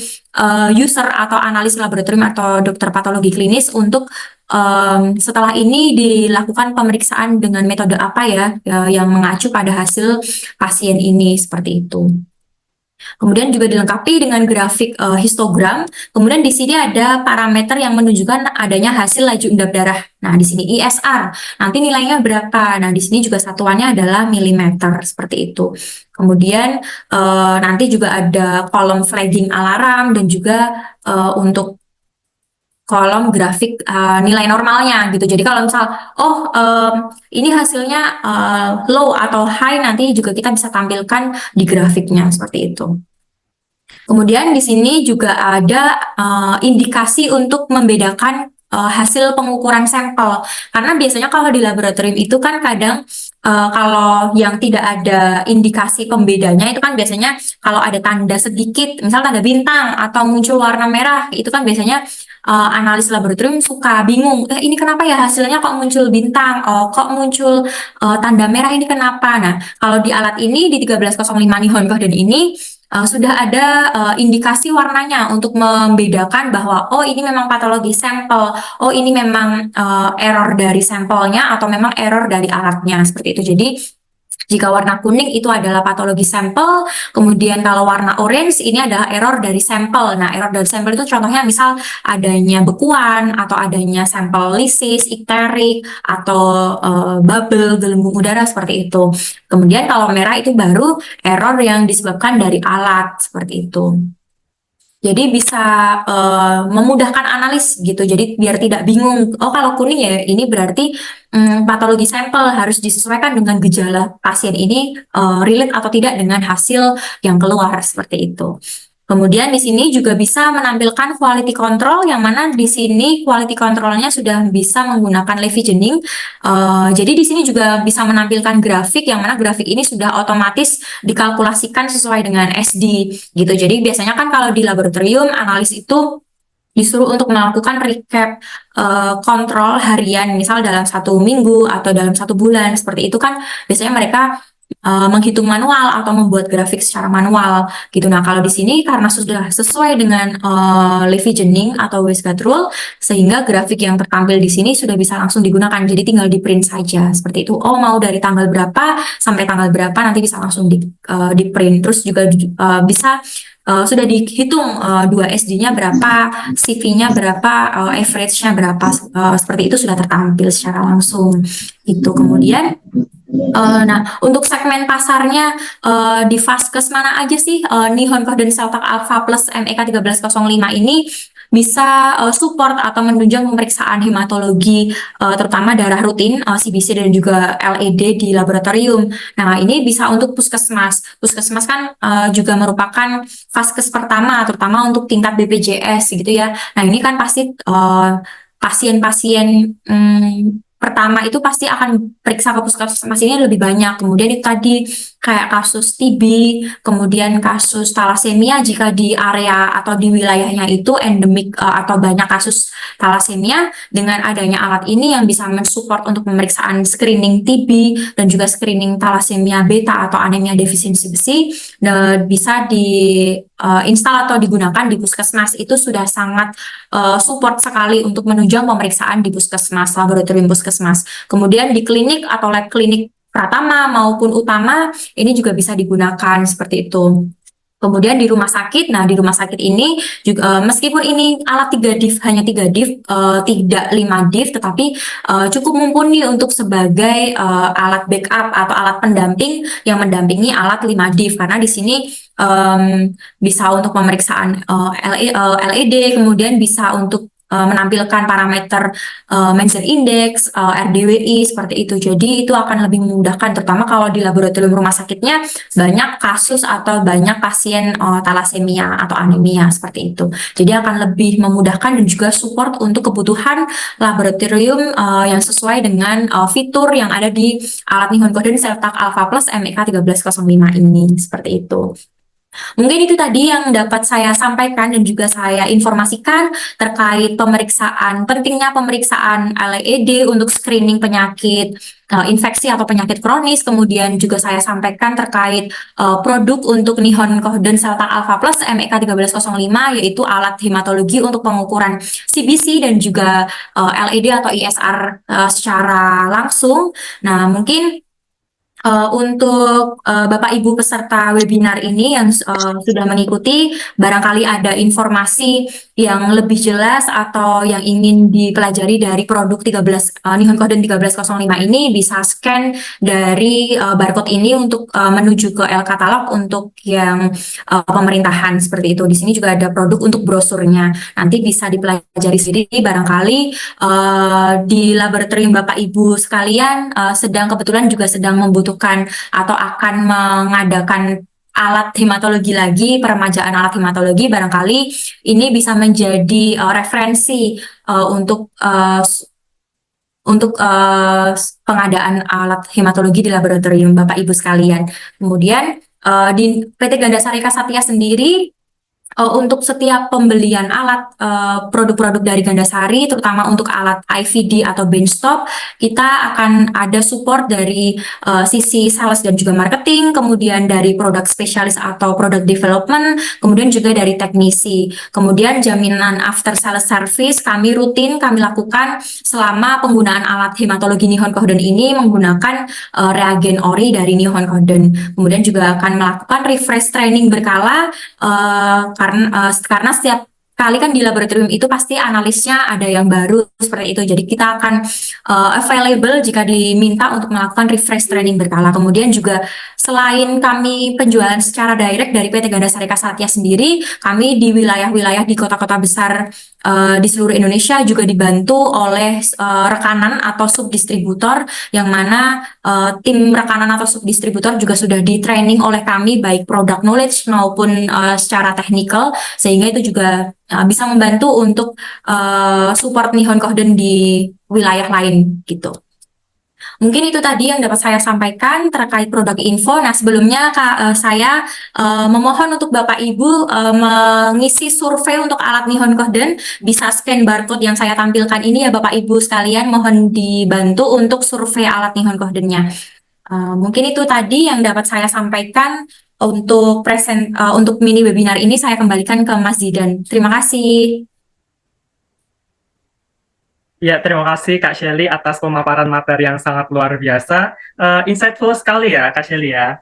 user atau analis laboratorium atau dokter patologi klinis untuk setelah ini dilakukan pemeriksaan dengan metode apa ya yang mengacu pada hasil pasien ini seperti itu. Kemudian juga dilengkapi dengan grafik histogram. Kemudian di sini ada parameter yang menunjukkan adanya hasil laju endap darah. Nah, di sini ISR. Nanti nilainya berapa? Nah, di sini juga satuannya adalah milimeter seperti itu. Kemudian nanti juga ada kolom flagging alarm dan juga untuk kolom grafik nilai normalnya gitu. Jadi kalau misal ini hasilnya low atau high, nanti juga kita bisa tampilkan di grafiknya seperti itu. Kemudian di sini juga ada indikasi untuk membedakan hasil pengukuran sampel. Karena biasanya kalau di laboratorium itu kan kadang kalau yang tidak ada indikasi pembedanya itu kan biasanya kalau ada tanda sedikit, misal tanda bintang atau muncul warna merah, itu kan biasanya analis laboratorium suka bingung, ini kenapa ya hasilnya kok muncul bintang, kok muncul tanda merah, ini kenapa? Nah, kalau di alat ini di 1305 Nihon Kohden ini sudah ada indikasi warnanya untuk membedakan bahwa oh ini memang patologi sampel, oh ini memang error dari sampelnya atau memang error dari alatnya seperti itu. Jadi jika warna kuning itu adalah patologi sampel, kemudian kalau warna orange ini adalah error dari sampel. Nah, error dari sampel itu contohnya misal adanya bekuan atau adanya sampel lisis, ikterik, atau bubble, gelembung udara seperti itu. Kemudian kalau merah itu baru error yang disebabkan dari alat seperti itu. Jadi bisa memudahkan analis gitu. Jadi biar tidak bingung. Oh kalau kuning ya ini berarti patologi sampel harus disesuaikan dengan gejala pasien ini relate atau tidak dengan hasil yang keluar seperti itu. Kemudian di sini juga bisa menampilkan quality control, yang mana di sini quality controlnya sudah bisa menggunakan Levigening. Jadi di sini juga bisa menampilkan grafik, yang mana grafik ini sudah otomatis dikalkulasikan sesuai dengan SD gitu. Jadi biasanya kan kalau di laboratorium analis itu disuruh untuk melakukan recap kontrol harian, misal dalam 1 minggu atau dalam 1 bulan seperti itu kan biasanya mereka menghitung manual atau membuat grafik secara manual gitu. Nah, kalau di sini karena sudah sesuai dengan Levigening atau Westgate Rule, sehingga grafik yang tertampil di sini sudah bisa langsung digunakan. Jadi tinggal di print saja seperti itu. Oh, mau dari tanggal berapa sampai tanggal berapa nanti bisa langsung di print. Terus juga bisa sudah dihitung 2 SD-nya berapa, CV-nya berapa, average-nya berapa, seperti itu sudah tertampil secara langsung. Itu kemudian nah, untuk segmen pasarnya di vaskes mana aja sih Nihon Kohden Seltak Alpha Plus MEK 1305 ini bisa support atau menunjang pemeriksaan hematologi terutama darah rutin, CBC dan juga LED di laboratorium. Nah, ini bisa untuk puskesmas. Puskesmas kan juga merupakan vaskes pertama terutama untuk tingkat BPJS gitu ya. Nah, ini kan pasti pasien-pasien pertama itu pasti akan periksa ke puskesmas ini lebih banyak. Kemudian itu tadi kayak kasus TB, kemudian kasus talasemia jika di area atau di wilayahnya itu endemik atau banyak kasus talasemia, dengan adanya alat ini yang bisa mensupport untuk pemeriksaan screening TB dan juga screening talasemia beta atau anemia defisiensi besi, bisa install atau digunakan di puskesmas itu sudah sangat support sekali untuk menunjang pemeriksaan di puskesmas, laboratorium puskesmas. Kemudian di klinik atau lab klinik pratama maupun utama ini juga bisa digunakan seperti itu. Kemudian di rumah sakit, nah di rumah sakit ini juga meskipun ini alat 3 div, hanya 3 div, tidak 5 div, tetapi cukup mumpuni untuk sebagai alat backup atau alat pendamping yang mendampingi alat 5 div, karena di sini bisa untuk pemeriksaan LED, kemudian bisa untuk menampilkan parameter Measure Index, RDWI seperti itu. Jadi itu akan lebih memudahkan, terutama kalau di laboratorium rumah sakitnya banyak kasus atau banyak pasien talasemia atau anemia seperti itu. Jadi akan lebih memudahkan dan juga support untuk kebutuhan laboratorium yang sesuai dengan fitur yang ada di alat Nihon Kohden Seltak Alpha Plus MEK 1305 ini seperti itu. Mungkin itu tadi yang dapat saya sampaikan dan juga saya informasikan terkait pentingnya pemeriksaan LED untuk screening penyakit infeksi atau penyakit kronis. Kemudian juga saya sampaikan terkait produk untuk Nihon Kohden Seltak Alpha Plus MEK 1305, yaitu alat hematologi untuk pengukuran CBC dan juga LED atau ISR secara langsung. Nah, mungkin untuk Bapak Ibu peserta webinar ini yang sudah mengikuti, barangkali ada informasi yang lebih jelas atau yang ingin dipelajari dari produk Nihon Kohden 1305 ini, bisa scan dari barcode ini untuk menuju ke L-katalog untuk yang pemerintahan seperti itu. Di sini juga ada produk untuk brosurnya. Nanti bisa dipelajari sendiri, barangkali di laboratorium Bapak Ibu sekalian kebetulan juga sedang membutuhkan atau akan mengadakan alat hematologi lagi, peremajaan alat hematologi, barangkali ini bisa menjadi referensi untuk pengadaan alat hematologi di laboratorium Bapak Ibu sekalian. Kemudian di PT Gandasari Kasatya sendiri, untuk setiap pembelian alat produk-produk dari Gandasari, terutama untuk alat IVD atau benchtop, kita akan ada support dari sisi sales dan juga marketing, kemudian dari produk spesialis atau product development, kemudian juga dari teknisi. Kemudian jaminan after sales service kami lakukan selama penggunaan alat hematologi Nihon Kohden ini menggunakan reagen ori dari Nihon Kohden. Kemudian juga akan melakukan refresh training berkala, karena setiap kali kan di laboratorium itu pasti analisnya ada yang baru seperti itu. Jadi kita akan available jika diminta untuk melakukan refresh training berkala. Kemudian juga selain kami penjualan secara direct dari PT Gandasari Kasatya sendiri, kami di wilayah-wilayah di kota-kota besar di seluruh Indonesia juga dibantu oleh rekanan atau subdistributor, yang mana tim rekanan atau subdistributor juga sudah di training oleh kami baik product knowledge maupun secara technical, sehingga itu juga bisa membantu untuk support Nihon Kohden di wilayah lain gitu. Mungkin itu tadi yang dapat saya sampaikan terkait produk info. Nah, sebelumnya saya memohon untuk Bapak Ibu mengisi survei untuk alat Nihon Kohden. Bisa scan barcode yang saya tampilkan ini ya Bapak Ibu sekalian, mohon dibantu untuk survei alat Nihon Kohdennya. Mungkin itu tadi yang dapat saya sampaikan untuk untuk mini webinar ini. Saya kembalikan ke Mas Zidan. Terima kasih. Ya, terima kasih Kak Shelly atas pemaparan materi yang sangat luar biasa. Insightful sekali ya Kak Shelly ya.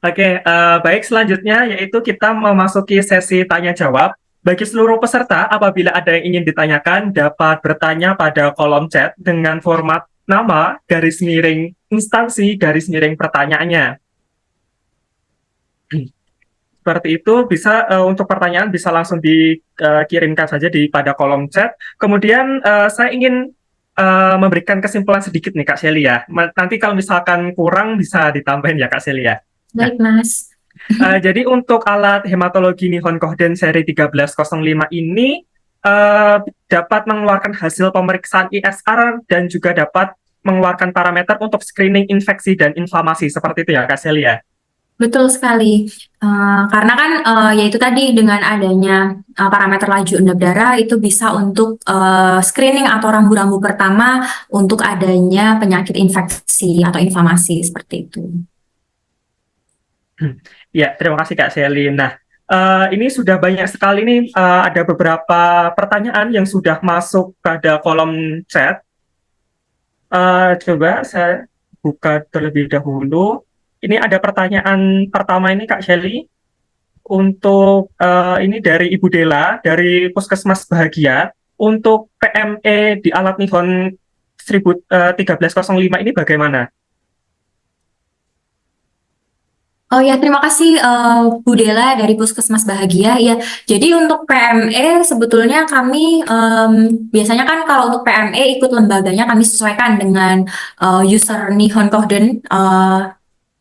Oke, baik, selanjutnya yaitu kita memasuki sesi tanya-jawab. Bagi seluruh peserta, apabila ada yang ingin ditanyakan, dapat bertanya pada kolom chat dengan format nama, garis miring instansi, garis miring pertanyaannya. Seperti itu, bisa untuk pertanyaan bisa langsung dikirimkan saja pada kolom chat. Kemudian saya ingin memberikan kesimpulan sedikit nih Kak Shelly ya. Nanti kalau misalkan kurang bisa ditambahin ya Kak Shelly ya. Baik, Mas. Jadi untuk alat hematologi Nihon Kohden seri 1305 ini dapat mengeluarkan hasil pemeriksaan ISR dan juga dapat mengeluarkan parameter untuk screening infeksi dan inflamasi. Seperti itu ya, Kak Celia? Betul sekali. Karena kan yaitu tadi dengan adanya parameter laju endap darah itu bisa untuk screening atau rambu-rambu pertama untuk adanya penyakit infeksi atau inflamasi seperti itu. Ya, terima kasih Kak Selly. Nah, ini sudah banyak sekali nih, ada beberapa pertanyaan yang sudah masuk pada kolom chat. Coba saya buka terlebih dahulu. Ini ada pertanyaan pertama ini Kak Shelly. Untuk ini dari Ibu Dela, dari Puskesmas Bahagia. Untuk PME di alat Nihon 1305 ini bagaimana? Oh ya, terima kasih Bu Dela dari Puskesmas Bahagia. Ya, jadi untuk PME sebetulnya kami biasanya kan kalau untuk PME ikut lembaganya kami sesuaikan dengan user Nihon Kohden.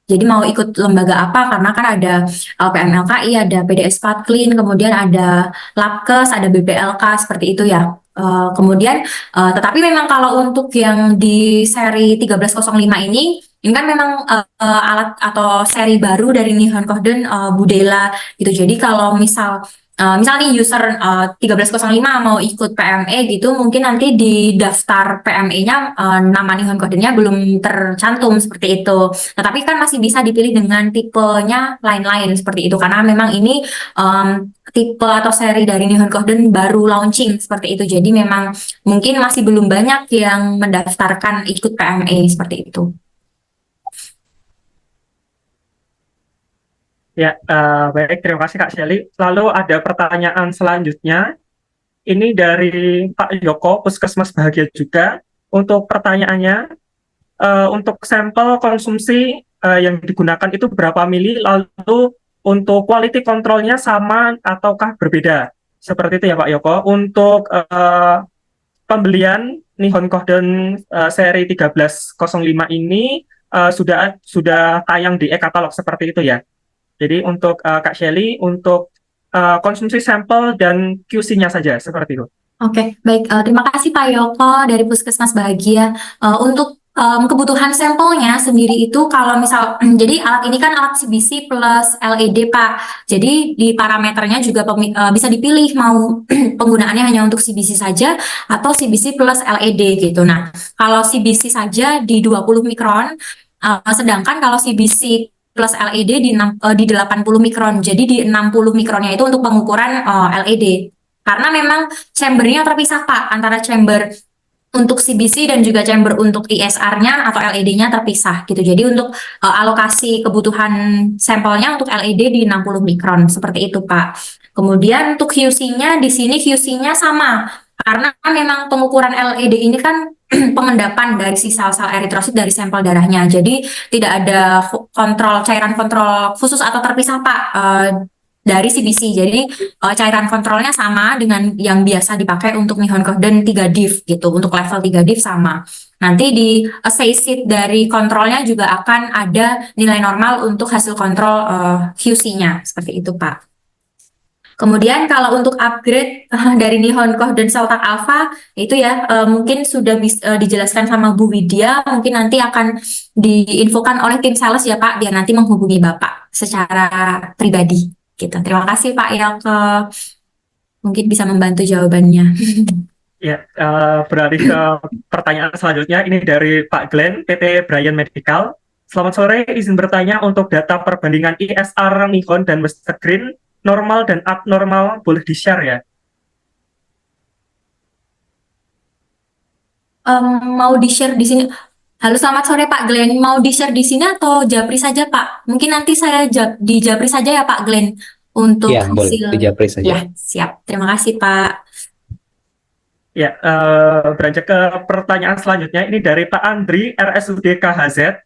Jadi mau ikut lembaga apa? Karena kan ada PMLKI, ada PDS Patklin, kemudian ada Labkes, ada BPLK seperti itu ya. Kemudian, tetapi memang kalau untuk yang di seri 1305 ini kan memang alat atau seri baru dari Nihon Kohden Budela gitu. Jadi kalau misal nih user 1305 mau ikut PME gitu, mungkin nanti di daftar PME-nya nama Nihon Kohdennya belum tercantum seperti itu. Tetapi kan masih bisa dipilih dengan tipenya lain-lain seperti itu karena memang ini tipe atau seri dari Nihon Kohden baru launching seperti itu. Jadi memang mungkin masih belum banyak yang mendaftarkan ikut PME seperti itu. Ya, baik, terima kasih Kak Shelly. Lalu ada pertanyaan selanjutnya. Ini dari Pak Yoko, Puskesmas Bahagia juga. Untuk pertanyaannya, untuk sampel konsumsi yang digunakan itu berapa mili, lalu untuk quality controlnya sama ataukah berbeda? Seperti itu ya Pak Yoko. Untuk pembelian Nihon Kohden seri 1305 ini sudah tayang di e-katalog seperti itu ya. Jadi untuk Kak Shelly, untuk konsumsi sampel dan QC-nya saja, seperti itu. Oke, baik. Terima kasih Pak Yoko dari Puskesmas Bahagia. Untuk kebutuhan sampelnya sendiri itu kalau misal, jadi alat ini kan alat CBC plus LED Pak. Jadi di parameternya juga bisa dipilih mau penggunaannya hanya untuk CBC saja atau CBC plus LED gitu. Nah, kalau CBC saja di 20 mikron, sedangkan kalau CBC plus LED di 80 mikron. Jadi di 60 mikronnya itu untuk pengukuran LED. Karena memang chambernya terpisah Pak, antara chamber untuk CBC dan juga chamber untuk ISR-nya atau LED-nya terpisah gitu. Jadi untuk alokasi kebutuhan sampelnya untuk LED di 60 mikron seperti itu Pak. Kemudian untuk QC-nya di sini QC-nya sama karena memang pengukuran LED ini kan pengendapan dari si sel-sel eritrosit dari sampel darahnya. Jadi tidak ada cairan kontrol khusus atau terpisah Pak dari CBC. Jadi cairan kontrolnya sama dengan yang biasa dipakai untuk Nihon Kohden 3 div gitu. Untuk level 3 div sama. Nanti di assay sheet dari kontrolnya juga akan ada nilai normal untuk hasil kontrol QC-nya. Seperti itu Pak. Kemudian kalau untuk upgrade dari Nihon Kohden Seltak Alpha itu ya mungkin sudah dijelaskan sama Bu Widya, mungkin nanti akan diinfokan oleh tim sales ya Pak, biar nanti menghubungi Bapak secara pribadi gitu. Terima kasih Pak Yoko, mungkin bisa membantu jawabannya. Ya, beralih ke pertanyaan selanjutnya. Ini dari Pak Glenn, PT Brian Medical. Selamat sore, izin bertanya untuk data perbandingan ISR Nihon dan Western Green, normal dan abnormal boleh di-share ya? Mau di-share di sini. Halo, selamat sore Pak Glenn. Mau di-share di sini atau japri saja Pak? Mungkin nanti saya di japri saja ya Pak Glenn untuk Ya, boleh hasil. di japri saja. Ya, siap. Terima kasih Pak. Ya, beranjak ke pertanyaan selanjutnya. Ini dari Pak Andri, RSUD KHZ,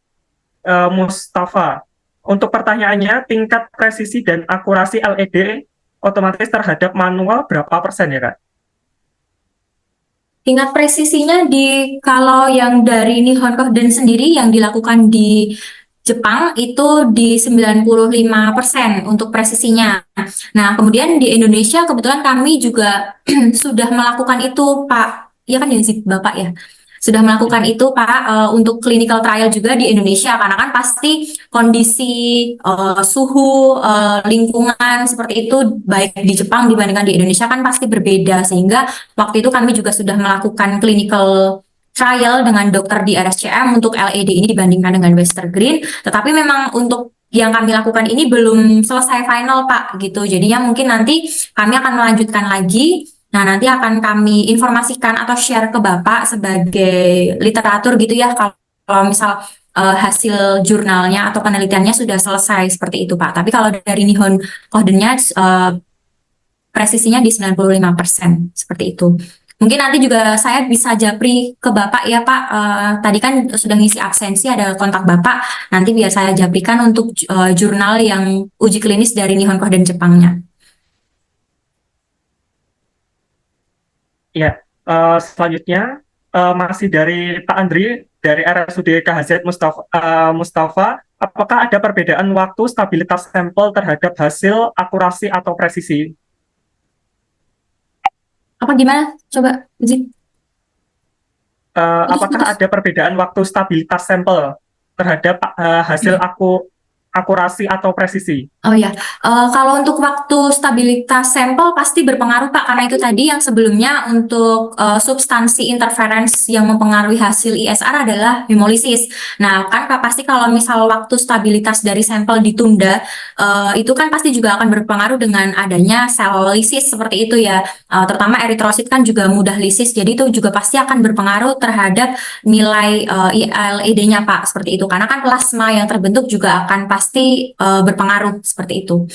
Mustafa. Untuk pertanyaannya, tingkat presisi dan akurasi LED otomatis terhadap manual berapa persen ya Kak? Tingkat presisinya kalau yang dari Nihon Kohden sendiri yang dilakukan di Jepang itu di 95% untuk presisinya. Nah, kemudian di Indonesia kebetulan kami juga sudah melakukan itu, Pak. Iya kan ya sih, Bapak ya? Sudah melakukan itu, Pak, untuk clinical trial juga di Indonesia, karena kan pasti kondisi suhu, lingkungan seperti itu, baik di Jepang dibandingkan di Indonesia kan pasti berbeda, sehingga waktu itu kami juga sudah melakukan clinical trial dengan dokter di RSCM untuk LED ini dibandingkan dengan Western Green, tetapi memang untuk yang kami lakukan ini belum selesai final, Pak, gitu. Jadinya mungkin nanti kami akan melanjutkan lagi. Nah, nanti akan kami informasikan atau share ke Bapak sebagai literatur gitu ya, kalau misal hasil jurnalnya atau penelitiannya sudah selesai seperti itu, Pak. Tapi kalau dari Nihon Kohdennya presisinya di 95% seperti itu. Mungkin nanti juga saya bisa japri ke Bapak ya, Pak. Tadi kan sudah ngisi absensi, ada kontak Bapak. Nanti biar saya japrikan untuk jurnal yang uji klinis dari Nihon Kohden Jepangnya. Ya, selanjutnya masih dari Pak Andri dari RSUD KHZ Mustafa. Apakah ada perbedaan waktu stabilitas sampel terhadap hasil, akurasi atau presisi? Apa gimana? Coba uji. Apakah Putus-putus. ada perbedaan waktu stabilitas sampel terhadap hasil akurasi atau presisi? Oh ya, kalau untuk waktu stabilitas sampel pasti berpengaruh, Pak, karena itu tadi yang sebelumnya untuk substansi interference yang mempengaruhi hasil ISR adalah hemolisis. Nah, kan Pak, pasti kalau misal waktu stabilitas dari sampel ditunda, itu kan pasti juga akan berpengaruh dengan adanya sel lisis seperti itu ya. Terutama eritrosit kan juga mudah lisis, jadi itu juga pasti akan berpengaruh terhadap nilai LED-nya, Pak, seperti itu. Karena kan plasma yang terbentuk juga akan pasti berpengaruh seperti itu.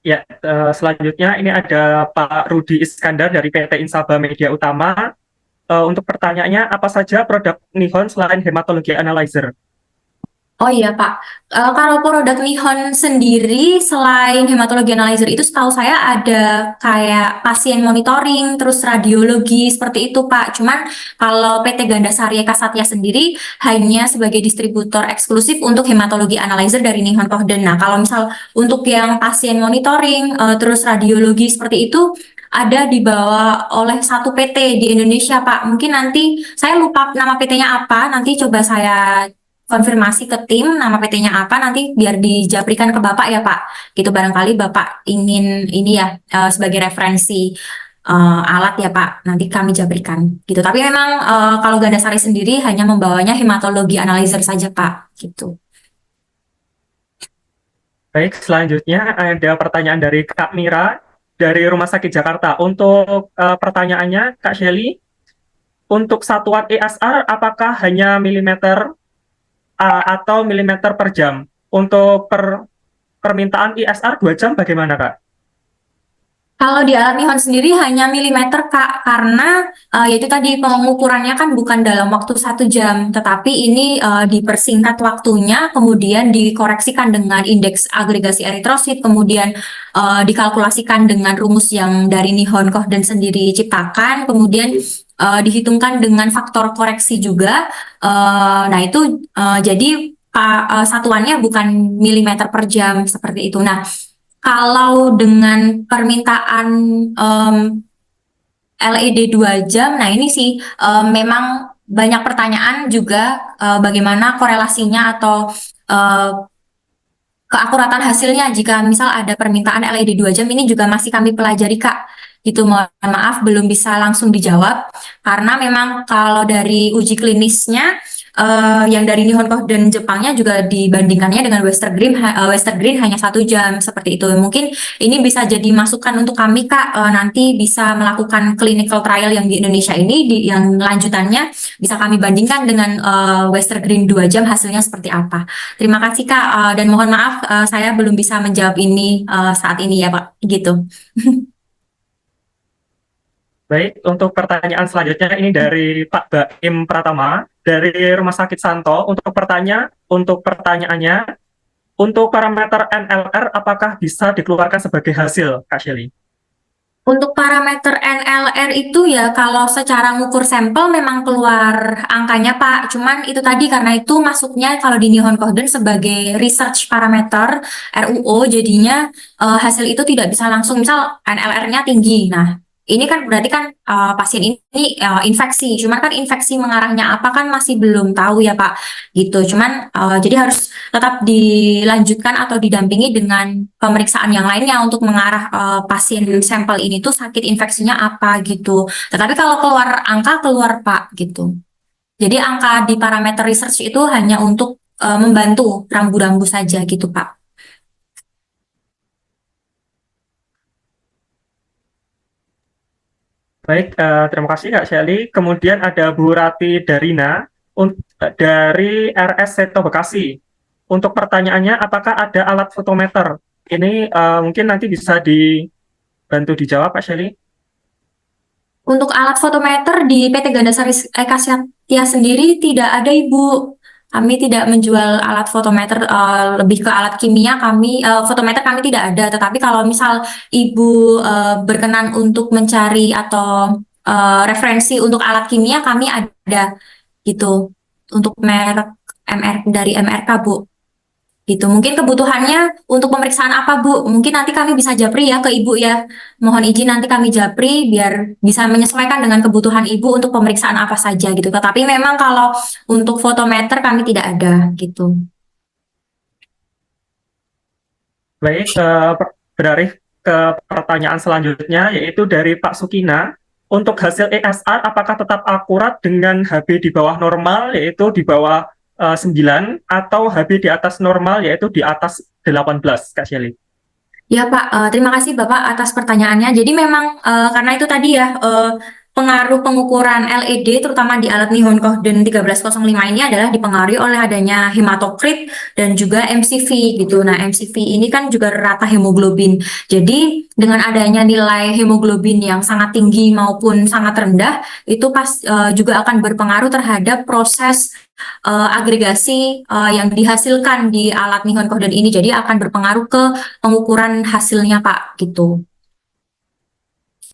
Ya, selanjutnya ini ada Pak Rudi Iskandar dari PT Insaba Media Utama. Untuk pertanyaannya, apa saja produk Nihon selain hematologi analyzer? Oh iya Pak, kalau produk Nihon sendiri selain hematologi analyzer itu setahu saya ada kayak pasien monitoring, terus radiologi seperti itu Pak. Cuman kalau PT Gandasari Eka Satya sendiri hanya sebagai distributor eksklusif untuk hematologi analyzer dari Nihon Kohden. Nah kalau misal untuk yang pasien monitoring, terus radiologi seperti itu ada dibawa oleh satu PT di Indonesia Pak. Mungkin nanti saya lupa nama PT-nya apa, nanti coba saya konfirmasi ke tim nama PT-nya apa nanti biar dijaprikan ke Bapak ya Pak. Gitu barangkali Bapak ingin ini ya sebagai referensi alat ya Pak. Nanti kami jabrikan gitu. Tapi memang kalau Gandasari sendiri hanya membawanya hematologi analyzer saja Pak. Gitu. Baik, selanjutnya ada pertanyaan dari Kak Mira dari Rumah Sakit Jakarta. Untuk pertanyaannya, Kak Shelly, untuk satuan ESR apakah hanya milimeter atau milimeter per jam? Untuk permintaan ISR 2 jam bagaimana, Kak? Kalau di alat Nihon sendiri hanya milimeter Kak, karena yaitu tadi pengukurannya kan bukan dalam waktu 1 jam, tetapi ini dipersingkat waktunya, kemudian dikoreksikan dengan indeks agregasi eritrosit, kemudian dikalkulasikan dengan rumus yang dari Nihon Kohden sendiri ciptakan, kemudian dihitungkan dengan faktor koreksi juga. Nah itu jadi satuannya bukan milimeter per jam seperti itu. Nah, kalau dengan permintaan LED 2 jam, nah ini sih memang banyak pertanyaan juga bagaimana korelasinya atau eh, keakuratan hasilnya jika misal ada permintaan LED 2 jam ini juga masih kami pelajari Kak. Gitu, mohon maaf belum bisa langsung dijawab karena memang kalau dari uji klinisnya yang dari Nihon Kohden Jepangnya juga dibandingkannya dengan Western Green hanya 1 jam seperti itu. Mungkin ini bisa jadi masukan untuk kami Kak, nanti bisa melakukan clinical trial yang di Indonesia ini yang lanjutannya bisa kami bandingkan dengan Western Green 2 jam hasilnya seperti apa. Terima kasih Kak, dan mohon maaf saya belum bisa menjawab ini saat ini ya Pak, gitu. Baik, untuk pertanyaan selanjutnya ini dari Pak Baim Pratama dari Rumah Sakit Santo. Untuk pertanyaannya, untuk parameter NLR apakah bisa dikeluarkan sebagai hasil, Kak Shelly? Untuk parameter NLR itu ya kalau secara ngukur sampel memang keluar angkanya Pak. Cuman itu tadi karena itu masuknya kalau di Nihon Kohden sebagai research parameter RUO jadinya hasil itu tidak bisa langsung misal NLR-nya tinggi. Nah, ini kan berarti kan pasien ini infeksi. Cuman kan infeksi mengarahnya apa kan masih belum tahu ya Pak. Gitu. Cuman jadi harus tetap dilanjutkan atau didampingi dengan pemeriksaan yang lainnya untuk mengarah pasien sampel ini tuh sakit infeksinya apa gitu. Tetapi kalau keluar angka keluar Pak gitu. Jadi angka di parameter research itu hanya untuk membantu rambu-rambu saja gitu Pak. Baik, terima kasih Kak Shelly. Kemudian ada Bu Rati Darina dari RS Seto Bekasi. Untuk pertanyaannya, apakah ada alat fotometer? Ini mungkin nanti bisa dibantu dijawab Pak Shelly. Untuk alat fotometer di PT Gandasari Eka Satya sendiri tidak ada Ibu. Kami tidak menjual alat fotometer, lebih ke alat kimia. Kami fotometer kami tidak ada. Tetapi kalau misal Ibu berkenan untuk mencari atau referensi untuk alat kimia, kami ada gitu. Untuk merek dari MRK Bu. Gitu. Mungkin kebutuhannya untuk pemeriksaan apa, Bu? Mungkin nanti kami bisa japri ya ke Ibu ya. Mohon izin nanti kami japri biar bisa menyesuaikan dengan kebutuhan Ibu untuk pemeriksaan apa saja gitu. Tetapi memang kalau untuk fotometer kami tidak ada gitu. Baik, beralih ke pertanyaan selanjutnya, yaitu dari Pak Sukina. Untuk hasil ESR, apakah tetap akurat dengan HB di bawah normal, yaitu di bawah 9, atau HB di atas normal, yaitu di atas 18, Kak Shelly? Ya Pak, terima kasih Bapak atas pertanyaannya. Jadi memang karena itu tadi ya pengaruh pengukuran LED terutama di alat Nihon Kohden 1305 ini adalah dipengaruhi oleh adanya hematokrit dan juga MCV gitu. Nah MCV ini kan juga rata hemoglobin. Jadi dengan adanya nilai hemoglobin yang sangat tinggi maupun sangat rendah itu juga akan berpengaruh terhadap proses agregasi yang dihasilkan di alat Nihon Kohden ini. Jadi akan berpengaruh ke pengukuran hasilnya Pak gitu.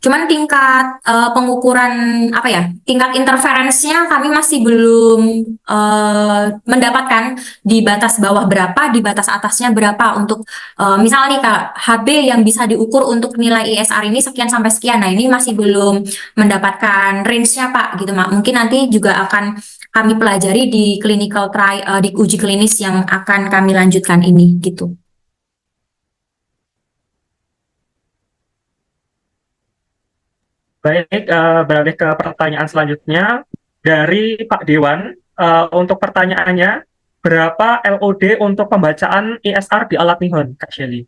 Cuman tingkat pengukuran apa ya, tingkat interferensinya kami masih belum mendapatkan di batas bawah berapa, di batas atasnya berapa untuk misalnya nih Kak, HB yang bisa diukur untuk nilai ISR ini sekian sampai sekian. Nah ini masih belum mendapatkan range-nya Pak gitu Mak. Mungkin nanti juga akan kami pelajari di clinical trial, di uji klinis yang akan kami lanjutkan ini gitu. Baik, beralih ke pertanyaan selanjutnya dari Pak Dewan. Untuk pertanyaannya, berapa LOD untuk pembacaan ISR di alat Nihon, Kak Shelly?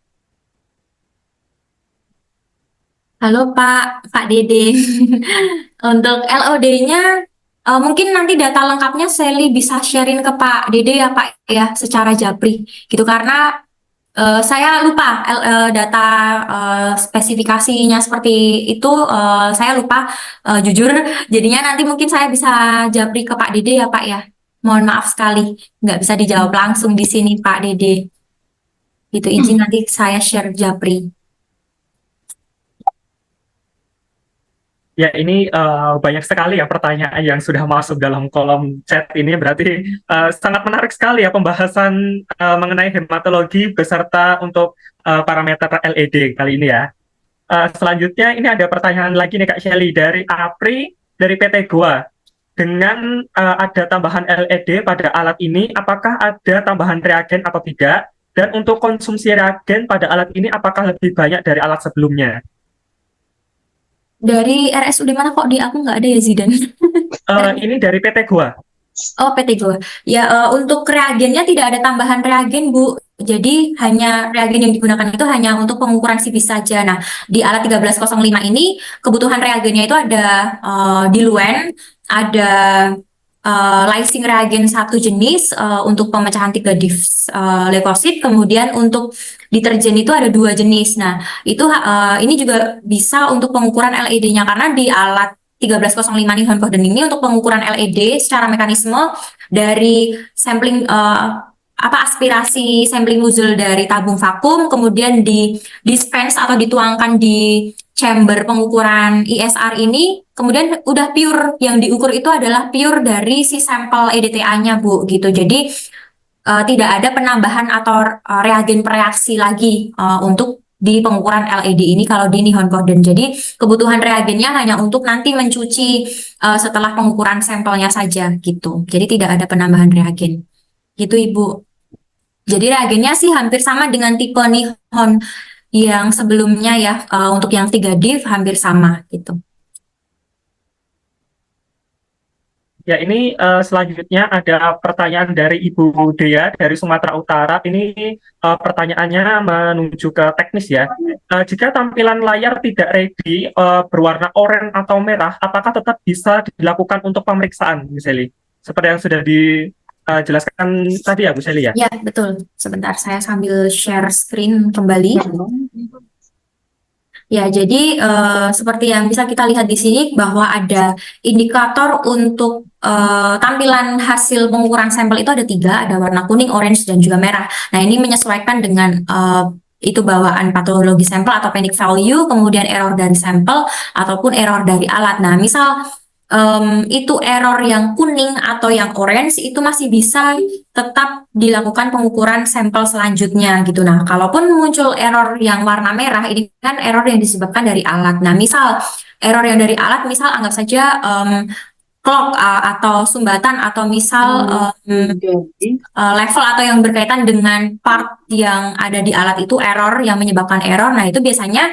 Halo Pak Dede. Untuk LOD-nya mungkin nanti data lengkapnya Sally bisa sharing ke Pak Dede ya Pak ya secara japri gitu karena saya lupa data spesifikasinya seperti itu saya lupa jujur jadinya nanti mungkin saya bisa japri ke Pak Dede ya Pak ya. Mohon maaf sekali nggak bisa dijawab langsung di sini Pak Dede. Gitu izin nanti saya share japri. Ya, ini banyak sekali ya pertanyaan yang sudah masuk dalam kolom chat ini. Berarti sangat menarik sekali ya pembahasan mengenai hematologi beserta untuk parameter LED kali ini ya. Selanjutnya ini ada pertanyaan lagi nih Kak Shelly dari Apri dari PT Goa. Dengan ada tambahan LED pada alat ini, apakah ada tambahan reagen atau tidak? Dan untuk konsumsi reagen pada alat ini, apakah lebih banyak dari alat sebelumnya? Dari RSUD mana kok di aku nggak ada ya Zidan? Ini dari PT Goa. Oh, PT Go. Ya, untuk reagennya tidak ada tambahan reagen, Bu. Jadi hanya reagen yang digunakan itu hanya untuk pengukuran CP saja. Nah, di alat 1305 ini kebutuhan reagennya itu ada diluent, ada lysing reagen satu jenis untuk pemecahan 3 div leukosit, kemudian untuk deterjen itu ada 2 jenis. Nah, itu ini juga bisa untuk pengukuran LED-nya karena di alat 1305 Nihon Kohden ini untuk pengukuran LED secara mekanisme dari sampling aspirasi sampling nozzle dari tabung vakum kemudian di dispense atau dituangkan di chamber pengukuran ISR ini kemudian udah pure, yang diukur itu adalah pure dari si sampel EDTA-nya Bu gitu. Jadi tidak ada penambahan atau reagen pereaksi lagi untuk di pengukuran LED ini kalau di Nihon Kohden. Jadi kebutuhan reagennya hanya untuk nanti mencuci setelah pengukuran sampelnya saja gitu. Jadi tidak ada penambahan reagen. Gitu Ibu. Jadi reagennya sih hampir sama dengan tipe Nihon yang sebelumnya ya, untuk yang 3 div hampir sama gitu. Ya, ini selanjutnya ada pertanyaan dari Ibu Dea dari Sumatera Utara. Ini pertanyaannya menuju ke teknis ya. Jika tampilan layar tidak ready berwarna oranye atau merah, apakah tetap bisa dilakukan untuk pemeriksaan, Bu Sally? Seperti yang sudah dijelaskan tadi ya, Bu Sally ya? Ya, betul. Sebentar saya sambil share screen kembali. Ya, jadi seperti yang bisa kita lihat di sini bahwa ada indikator untuk tampilan hasil pengukuran sampel itu ada 3, ada warna kuning, orange, dan juga merah. Nah, ini menyesuaikan dengan itu bawaan patologi sampel atau panic value, kemudian error dari sampel ataupun error dari alat. Nah, misal itu error yang kuning atau yang orange itu masih bisa tetap dilakukan pengukuran sampel selanjutnya gitu. Nah, kalaupun muncul error yang warna merah, ini kan error yang disebabkan dari alat. Nah, misal error yang dari alat, misal anggap saja clock atau sumbatan atau misal level atau yang berkaitan dengan part yang ada di alat itu error yang menyebabkan error. Nah, itu biasanya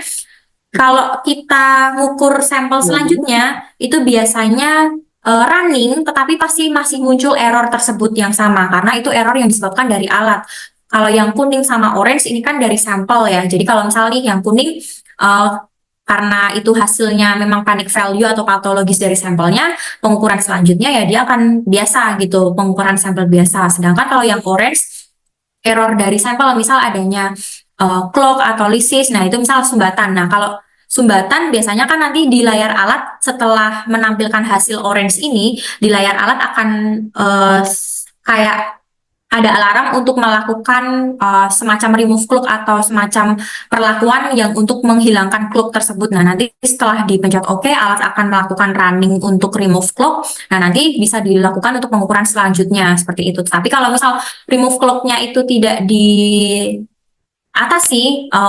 kalau kita ngukur sampel selanjutnya, itu biasanya running, tetapi pasti masih muncul error tersebut yang sama, karena itu error yang disebabkan dari alat. Kalau yang kuning sama orange ini kan dari sampel ya. Jadi kalau misalnya yang kuning, karena itu hasilnya memang panic value atau patologis dari sampelnya, pengukuran selanjutnya ya dia akan biasa gitu, pengukuran sampel biasa. Sedangkan kalau yang orange, error dari sampel misal adanya clock atau lysis, nah itu misal sumbatan. Nah, kalau sumbatan biasanya kan nanti di layar alat setelah menampilkan hasil orange ini, di layar alat akan kayak ada alarm untuk melakukan semacam remove clock atau semacam perlakuan yang untuk menghilangkan clock tersebut. Nah, nanti setelah dipencet OK, alat akan melakukan running untuk remove clock. Nah, nanti bisa dilakukan untuk pengukuran selanjutnya seperti itu. Tapi kalau misal remove clock-nya itu tidak diatasi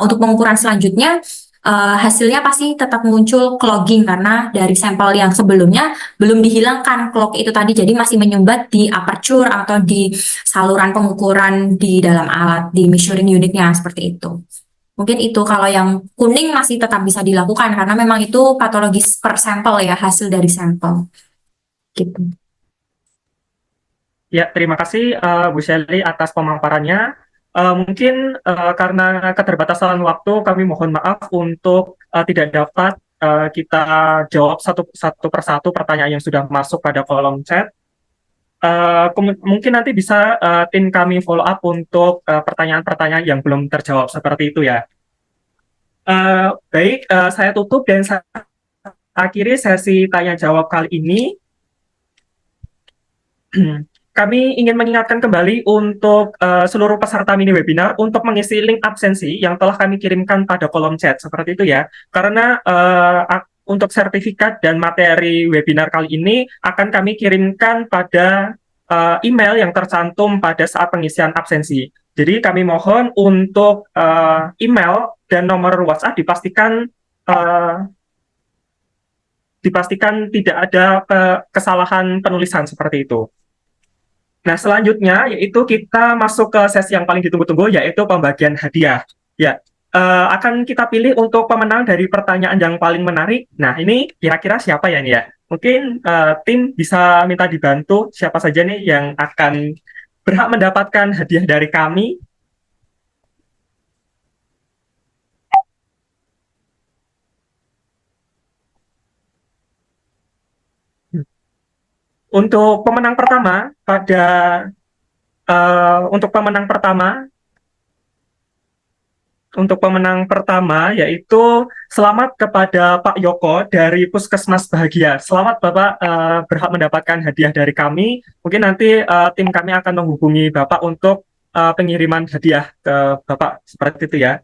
untuk pengukuran selanjutnya, hasilnya pasti tetap muncul clogging karena dari sampel yang sebelumnya belum dihilangkan clog itu tadi, jadi masih menyumbat di aperture atau di saluran pengukuran di dalam alat, di measuring unitnya seperti itu. Mungkin itu kalau yang kuning masih tetap bisa dilakukan karena memang itu patologis per sampel ya, hasil dari sampel. Gitu. Ya, terima kasih Bu Shelly atas pemaparannya. Mungkin karena keterbatasan waktu, kami mohon maaf untuk tidak dapat kita jawab satu persatu pertanyaan yang sudah masuk pada kolom chat. Mungkin nanti bisa tim kami follow up untuk pertanyaan-pertanyaan yang belum terjawab seperti itu ya. Baik, saya tutup dan saya akhiri sesi tanya jawab kali ini. Kami ingin mengingatkan kembali untuk seluruh peserta mini webinar untuk mengisi link absensi yang telah kami kirimkan pada kolom chat seperti itu ya. Karena untuk sertifikat dan materi webinar kali ini akan kami kirimkan pada email yang tercantum pada saat pengisian absensi. Jadi kami mohon untuk email dan nomor WhatsApp dipastikan tidak ada kesalahan penulisan seperti itu. Nah, selanjutnya yaitu kita masuk ke sesi yang paling ditunggu-tunggu, yaitu pembagian hadiah. Ya, akan kita pilih untuk pemenang dari pertanyaan yang paling menarik. Nah, ini kira-kira siapa ya nih ya? Mungkin tim bisa minta dibantu siapa saja nih yang akan berhak mendapatkan hadiah dari kami. Untuk pemenang pertama untuk pemenang pertama yaitu selamat kepada Pak Yoko dari Puskesmas Bahagia. Selamat Bapak berhak mendapatkan hadiah dari kami. Mungkin nanti tim kami akan menghubungi Bapak untuk pengiriman hadiah ke Bapak seperti itu ya.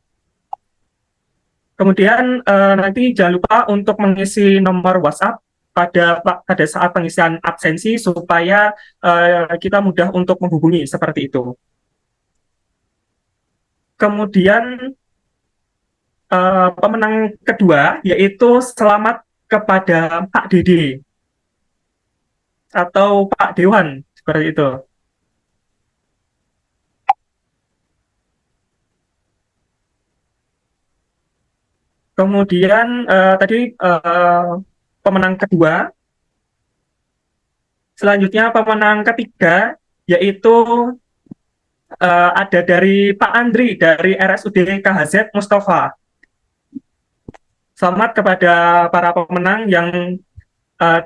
Kemudian nanti jangan lupa untuk mengisi nomor WhatsApp pada saat pengisian absensi supaya kita mudah untuk menghubungi seperti itu. Kemudian pemenang kedua yaitu selamat kepada Pak Dede atau Pak Dewan seperti itu. Kemudian tadi pemenang kedua, selanjutnya pemenang ketiga yaitu ada dari Pak Andri dari RSUD KHZ Mustafa. Selamat kepada para pemenang yang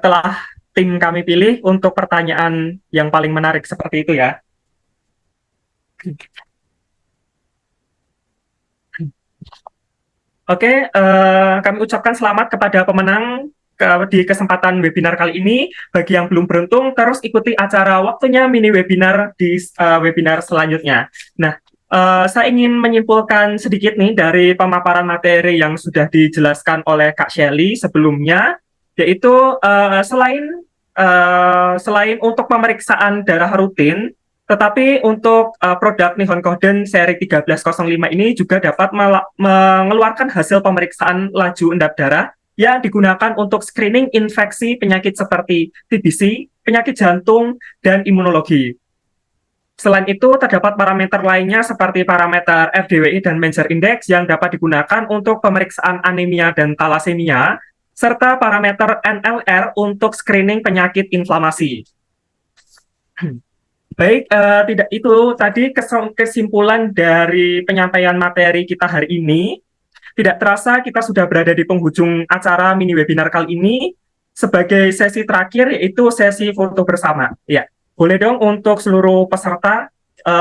telah tim kami pilih untuk pertanyaan yang paling menarik seperti itu ya. Oke, kami ucapkan selamat kepada pemenang di kesempatan webinar kali ini. Bagi yang belum beruntung, terus ikuti acara waktunya mini webinar di webinar selanjutnya. Nah, saya ingin menyimpulkan sedikit nih dari pemaparan materi yang sudah dijelaskan oleh Kak Shelly sebelumnya, yaitu selain untuk pemeriksaan darah rutin, tetapi untuk produk Nihon Kohden seri 1305 ini juga dapat mengeluarkan hasil pemeriksaan laju endap darah yang digunakan untuk screening infeksi penyakit seperti TBC, penyakit jantung, dan imunologi. Selain itu, terdapat parameter lainnya seperti parameter FDWI dan Menger Index yang dapat digunakan untuk pemeriksaan anemia dan talasemia, serta parameter NLR untuk screening penyakit inflamasi. Baik, tidak itu tadi kesimpulan dari penyampaian materi kita hari ini. Tidak terasa kita sudah berada di penghujung acara mini webinar kali ini. Sebagai sesi terakhir yaitu sesi foto bersama. Ya, boleh dong untuk seluruh peserta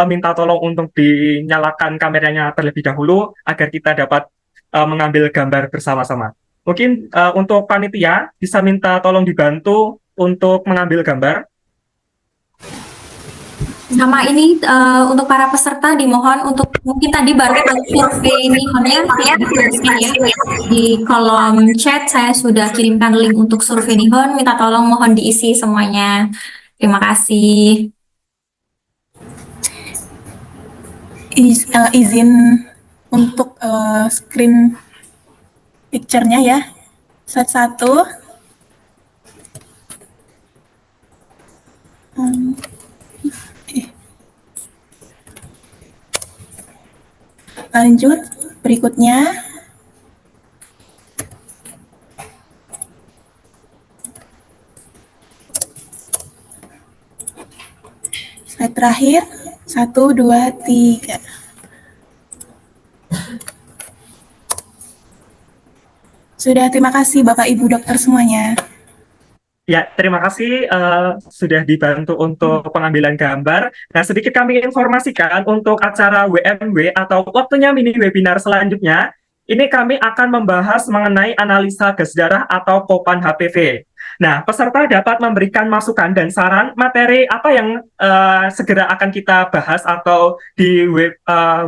minta tolong untuk dinyalakan kameranya terlebih dahulu agar kita dapat mengambil gambar bersama-sama. Mungkin untuk panitia bisa minta tolong dibantu untuk mengambil gambar. Sama ini untuk para peserta dimohon untuk mungkin tadi baru survei Nihonnya dituliskan ya di kolom chat, saya sudah kirimkan link untuk survei Nihon, minta tolong mohon diisi semuanya. Terima kasih. Izin untuk screen picture-nya ya. Slide 1. Lanjut, berikutnya. Slide terakhir, 1, 2, 3. Sudah, terima kasih Bapak Ibu Dokter semuanya. Ya, terima kasih sudah dibantu untuk pengambilan gambar. Nah, sedikit kami informasikan untuk acara WMW atau waktunya mini webinar selanjutnya, ini kami akan membahas mengenai analisa gas darah atau Kopan HPV. Nah, peserta dapat memberikan masukan dan saran materi apa yang segera akan kita bahas atau di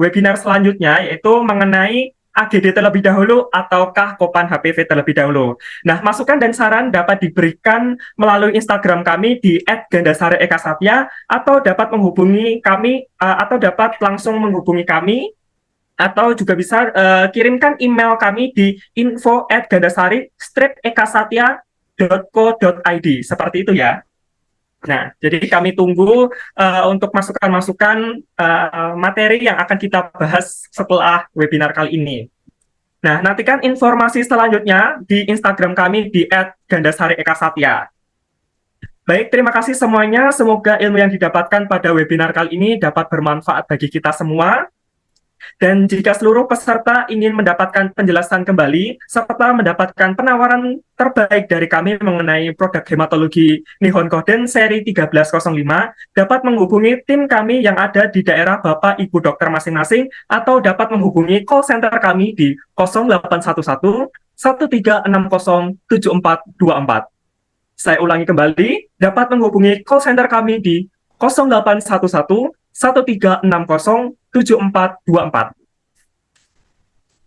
webinar selanjutnya, yaitu mengenai AGD terlebih dahulu ataukah Kopan HPV terlebih dahulu. Nah, masukan dan saran dapat diberikan melalui Instagram kami di @gandasari_eka_satya atau dapat menghubungi kami atau dapat langsung menghubungi kami atau juga bisa kirimkan email kami di info@gandasari-ekasatya.co.id seperti itu ya. Nah, jadi kami tunggu untuk masukan-masukan materi yang akan kita bahas setelah webinar kali ini. Nah, nantikan informasi selanjutnya di Instagram kami di @gandasari_ekasatya. Baik, terima kasih semuanya. Semoga ilmu yang didapatkan pada webinar kali ini dapat bermanfaat bagi kita semua. Dan jika seluruh peserta ingin mendapatkan penjelasan kembali serta mendapatkan penawaran terbaik dari kami mengenai produk hematologi Nihon Kohden seri 1305, dapat menghubungi tim kami yang ada di daerah Bapak Ibu Dokter masing-masing atau dapat menghubungi call center kami di 0811 1360 7424. Saya ulangi kembali, dapat menghubungi call center kami di 0811 1360 7424.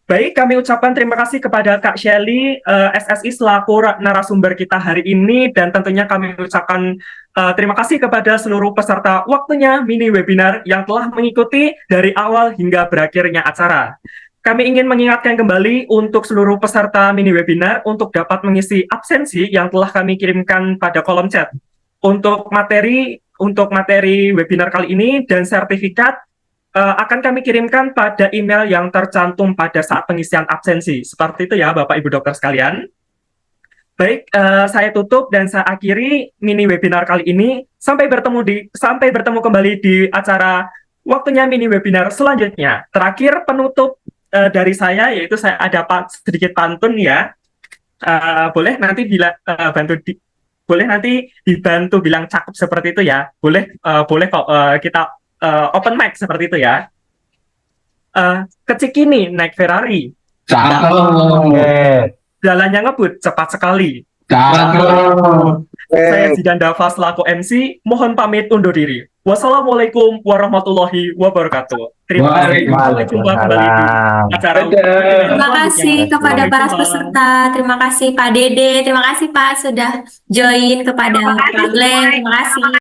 Baik, kami ucapkan terima kasih kepada Kak Shelly, SSI selaku narasumber kita hari ini, dan tentunya kami ucapkan terima kasih kepada seluruh peserta waktunya mini webinar yang telah mengikuti dari awal hingga berakhirnya acara. Kami ingin mengingatkan kembali untuk seluruh peserta mini webinar untuk dapat mengisi absensi yang telah kami kirimkan pada kolom chat. Untuk materi webinar kali ini dan sertifikat akan kami kirimkan pada email yang tercantum pada saat pengisian absensi. Seperti itu ya, Bapak Ibu Dokter sekalian. Baik, saya tutup dan saya akhiri mini webinar kali ini. Sampai bertemu kembali di acara waktunya mini webinar selanjutnya. Terakhir penutup dari saya, yaitu saya ada sedikit pantun ya. Boleh nanti boleh nanti dibantu bilang cakep seperti itu ya. Boleh kok kita open mic seperti itu ya. Kecikini naik Ferrari, Cakep. jalannya ngebut cepat sekali. Cakep. Saya Zidan Dava selaku MC, mohon pamit undur diri. Wassalamualaikum warahmatullahi wabarakatuh. Terima kasih. Sampai jumpa kembali di acara. Terima kasih kepada para peserta, terima kasih Pak Dede, terima kasih Pak sudah join kepada Pak Glenn, terima kasih.